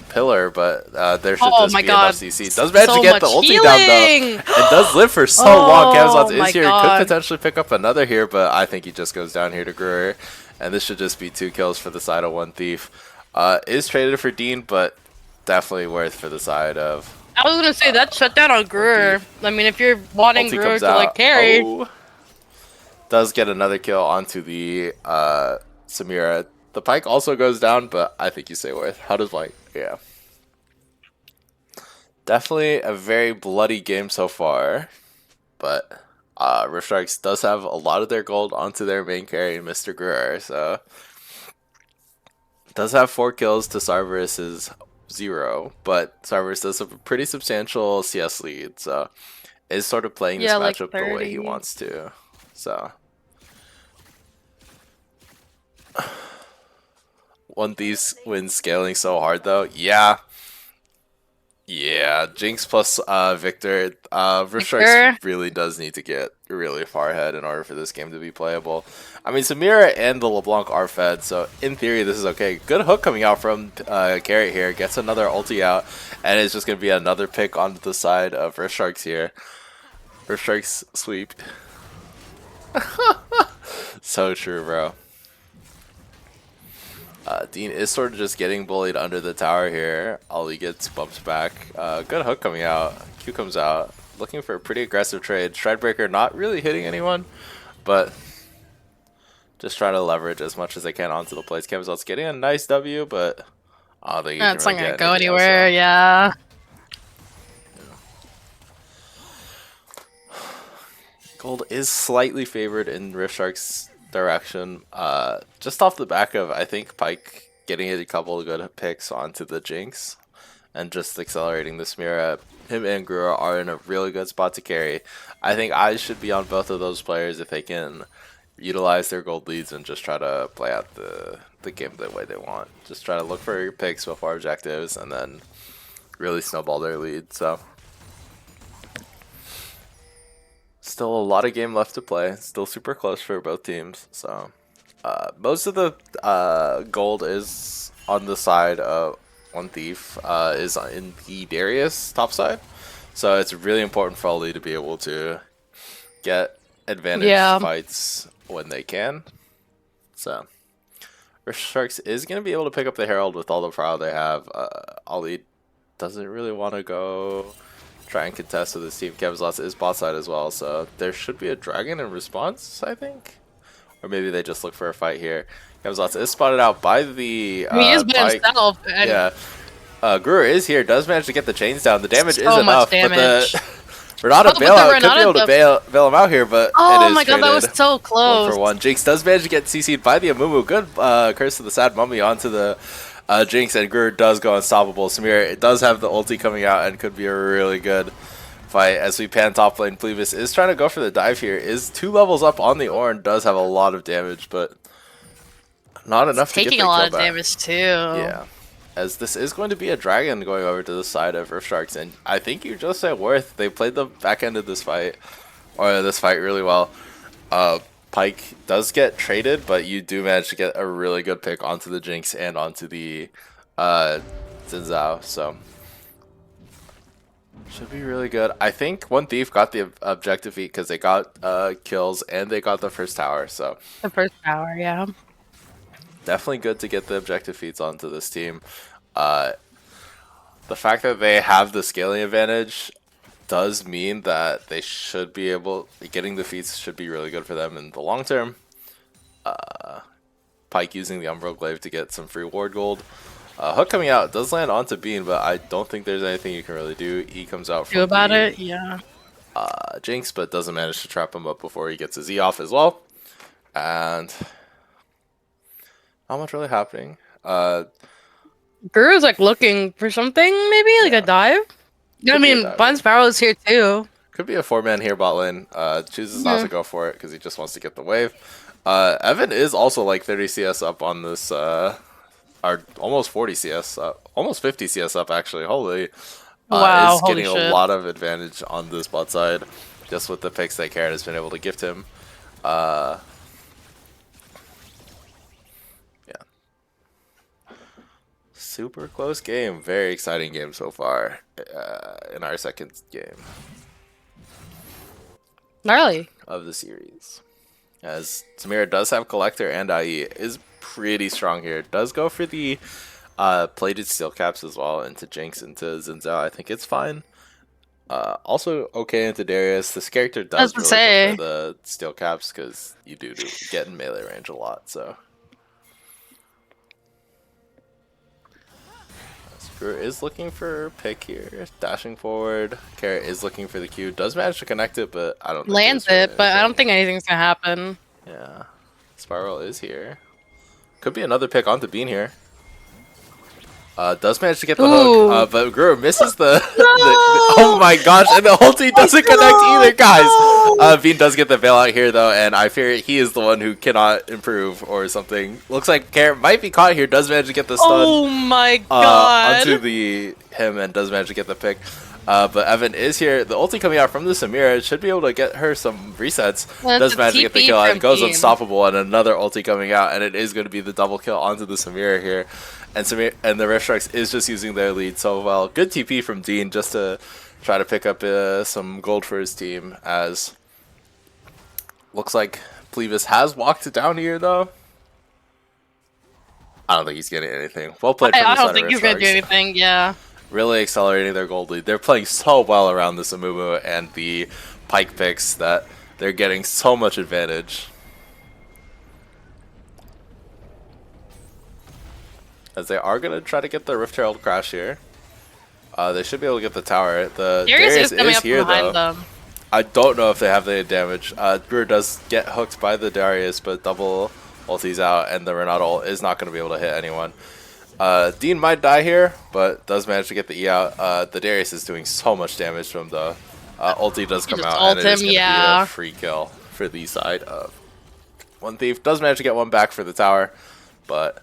pillar, but there should just be enough CC. Does manage to get the ulti down though, and does live for so long. Camzots is here, could potentially pick up another here, but I think he just goes down here to Gruer, and this should just be 2 kills for the side of One Thief. Is traded for Dean, but definitely worth for the side of. I was gonna say that shutdown on Gruer. I mean, if you're wanting Ulti Gruer comes to like out. carry, Oh. Does get another kill onto the Samira. The Pike also goes down, but I think you say worth. How does White? Yeah. Definitely a very bloody game so far, but Rift Strikes does have a lot of their gold onto their main carry, Mr. Gruer, so does have 4 kills to Cerberus's 0, but Cerberus does have a pretty substantial CS lead, so is sort of playing this Yeah, like matchup the way he 30. wants to. So One Thief wins scaling so hard though. Yeah, Jinx plus Victor. Rift Strikes really does need to get really far ahead in order for this game to be playable. I mean, Samira and the LeBlanc are fed, so in theory this is okay. Good hook coming out from Carrot here. Gets another ulti out, and it's just going to be another pick onto the side of Rift Strikes here. Rift Strikes sweep. So true, bro. Dean is sort of just getting bullied under the tower here. Ali gets bumped back. Good hook coming out. Q comes out. Looking for a pretty aggressive trade. Shredbreaker not really hitting anyone, but just trying to leverage as much as they can onto the plays. Camzout's getting a nice W, but I don't think you it's can not really gonna get go anything else, anywhere. so. Yeah. Gold is slightly favored in Rift Shark's direction. Just off the back of, I think, Pike getting a couple of good picks onto the Jinx and just accelerating the Samira. Him and Gruer are in a really good spot to carry. I think I should be on both of those players if they can utilize their gold leads and just try to play out the game the way they want. Just try to look for your picks before objectives and then really snowball their lead. So still a lot of game left to play. Still super close for both teams. So most of the gold is on the side of One Thief is in the Darius top side, so it's really important for Oli to be able to get advantage Yeah. fights when they can. So Rift Sharks is going to be able to pick up the Herald with all the prowl they have. Oli doesn't really want to go try and contest with his team. Kevzlots is bot side as well, so there should be a dragon in response, I think. Or maybe they just look for a fight here. Kevzlots is spotted out by the He is by bike. himself. And Yeah. Brewer is here, does manage to get the chains down. The damage is So enough, much damage. but the Renata but the bailout could be Renata able to bail him out here, but it Oh is my god, that was traded. so 1 close. for 1. Jinx does manage to get CC'd by the Amumu. Good Curse of the Sad Mummy onto the Jinx, and Greer does go unstoppable. Samir, it does have the ulti coming out and could be a really good fight as we pan top lane. Plevis is trying to go for the dive here. Is 2 levels up on the Ornn, does have a lot of damage, but not enough to get Taking the a lot kill of back. damage too. Yeah. As this is going to be a dragon going over to the side of Rift Sharks, and I think you just said Worth. They played the back end of this fight, really well. Pike does get traded, but you do manage to get a really good pick onto the Jinx and onto the Xin Zhao, so should be really good. I think One Thief got the objective feat because they got kills and they got the first tower, so The first tower, yeah. definitely good to get the objective feats onto this team. The fact that they have the scaling advantage does mean that they should be able, getting the feats should be really good for them in the long term. Pike using the Umbral Glaive to get some free ward gold. Hook coming out does land onto Bean, but I don't think there's anything you can really do. He comes out from Do about the, it, yeah. Jinx, but doesn't manage to trap him up before he gets his E off as well. And not much really happening. Guru's like looking for something, maybe like a dive. I be a mean, dive, Bun Sparrow is here too. Could be a 4-man here bot lane. Chooses not to go for it because he just wants to get the wave. Evan is also like 30 CS up on this, or almost 40 CS, almost 50 CS up actually. Holy. Wow, is holy getting a shit. lot of advantage on this bot side just with the picks that Karen has been able to gift him. Yeah. Super close game. Very exciting game so far in our second game Gnarly. of the series. As Samira does have Collector and IE, is pretty strong here. Does go for the plated steel caps as well into Jinx, into Xin Zhao. I think it's fine. Also okay into Darius. This character does really go for the steel caps because you do get in melee range a lot. So Screw is looking for pick here, dashing forward. Carrot is looking for the Q. Does manage to connect it, but I don't think Lands there's really it, but I don't anything. think anything's gonna happen. Yeah, Spiral is here. Could be another pick onto Bean here. Does manage to get the Ooh. hook, but Guru misses the, oh my gosh, and the ulti doesn't connect either, guys. Bean does get the bailout here though, and I fear he is the one who cannot improve or something. Looks like Carrot might be caught here. Does manage to get the stun Oh my god. onto him and does manage to get the pick. But Evan is here. The ulti coming out from the Samira should be able to get her some resets. Well, Does it's a manage to get the TP kill out. from It goes Bean. unstoppable, and another ulti coming out, and it is going to be the double kill onto the Samira here. And the Rift Sharks is just using their lead so well. Good TP from Dean just to try to pick up some gold for his team. As looks like Plevis has walked it down here though. I don't think he's getting anything. Well played from the I side don't of think Rift he's gonna do Sharks. anything, yeah. Really accelerating their gold lead. They're playing so well around this Amumu and the Pike picks that they're getting so much advantage. As they are going to try to get the Rift Herald crash here. They should be able to get the tower. The Darius is coming is up here behind though. them. I don't know if they have the damage. Brewer does get hooked by the Darius, but double ulti's out, and the Renato ult is not going to be able to hit anyone. Dean might die here, but does manage to get the E out. The Darius is doing so much damage from the ulti does come just out, ult and it is him, going to be yeah. a free kill for the side of One Thief. Does manage to get one back for the tower, but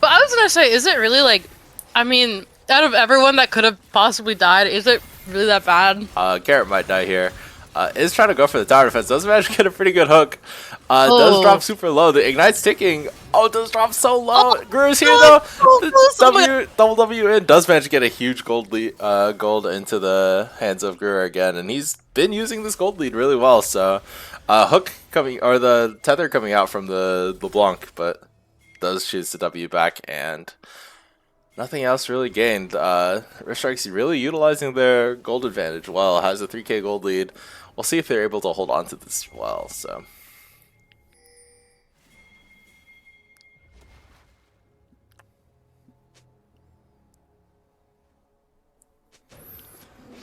But I was gonna say, is it really like, I mean, out of everyone that could have possibly died, is it really that bad? Garrett might die here. Is trying to go for the tower defense. Does manage to get a pretty good hook. Does drop Oh. super low. The Ignite's ticking. Oh, it does drop so low. Oh, Guru's here no, though. no, The no, somebody- double W in does manage to get a huge gold lead, gold into the hands of Guru again, and he's been using this gold lead really well. So, hook coming or the tether coming out from the LeBlanc, but does choose to W back and nothing else really gained. Rishstrike's really utilizing their gold advantage well. Has a 3k gold lead. We'll see if they're able to hold on to this well. So.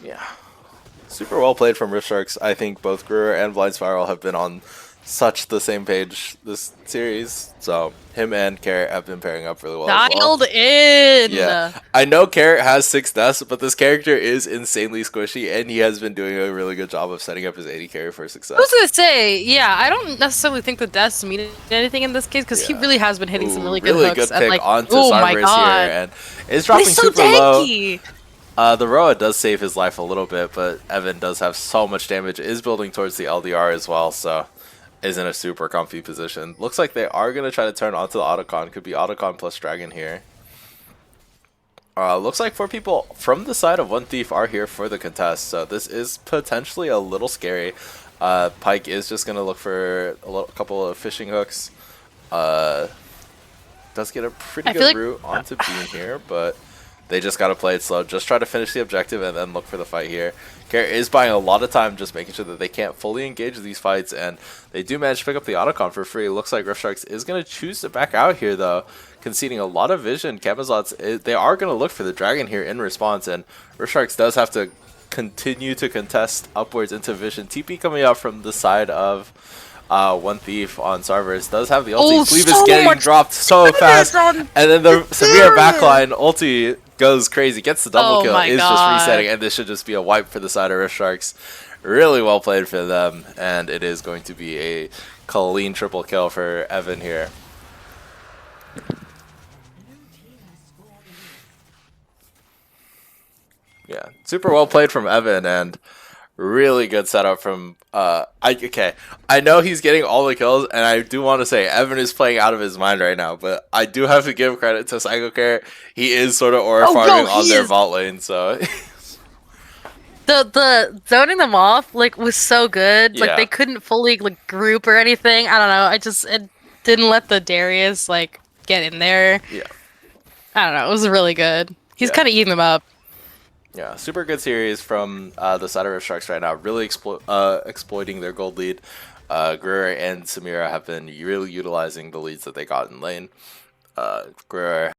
Yeah. Super well played from Rift Sharks. I think both Greer and Blind Spiral have been on such the same page this series. So him and Carrot have been pairing up really well. Dialed in. Yeah. I know Carrot has 6 deaths, but this character is insanely squishy, and he has been doing a really good job of setting up his AD carry for success. I was gonna say, yeah, I don't necessarily think the deaths mean anything in this case because he Yeah. really has been hitting some really good really hooks. good and pick like, onto oh my Sarver's god, here, and it's But dropping he's so super low. tanky. The Roa does save his life a little bit, but Evan does have so much damage, is building towards the LDR as well, so is in a super comfy position. Looks like they are going to try to turn onto the Otacon. Could be Otacon plus Dragon here. Looks like 4 people from the side of One Thief are here for the contest, so this is potentially a little scary. Pyke is just going to look for a couple of fishing hooks. Does get a pretty I feel good like- route onto Bean here, but they just got to play it slow. Just try to finish the objective and then look for the fight here. Carrot is buying a lot of time, just making sure that they can't fully engage these fights, and they do manage to pick up the Otacon for free. Looks like Rift Sharks is going to choose to back out here, though, conceding a lot of vision. Camazot's, they are going to look for the Dragon here in response, and Rift Sharks does have to continue to contest upwards into vision. TP coming out from the side of One Thief on Sarvers does have the ulti. Oh, Cleave so is getting much dropped so fast, on and then the Samir backline ulti goes crazy, gets the double Oh kill, my is just God. resetting, and this should just be a wipe for the side of Rift Sharks. Really well played for them, and it is going to be a clean triple kill for Evan here. Yeah, super well played from Evan, and really good setup from I know he's getting all the kills, and I do want to say Evan is playing out of his mind right now, but I do have to give credit to Psycho Carrot. He is sort of aura Oh, no, farming on he their is. vault lane, so The zoning them off like was so good. Yeah. Like they couldn't fully like group or anything. I don't know. It didn't let the Darius like get in there. yeah. I don't know. It was really good. He's Yeah. kind of eating them up. Yeah, super good series from the side of Rift Sharks right now. Really exploiting their gold lead. Greer and Samira have been really utilizing the leads that they got in lane. Greer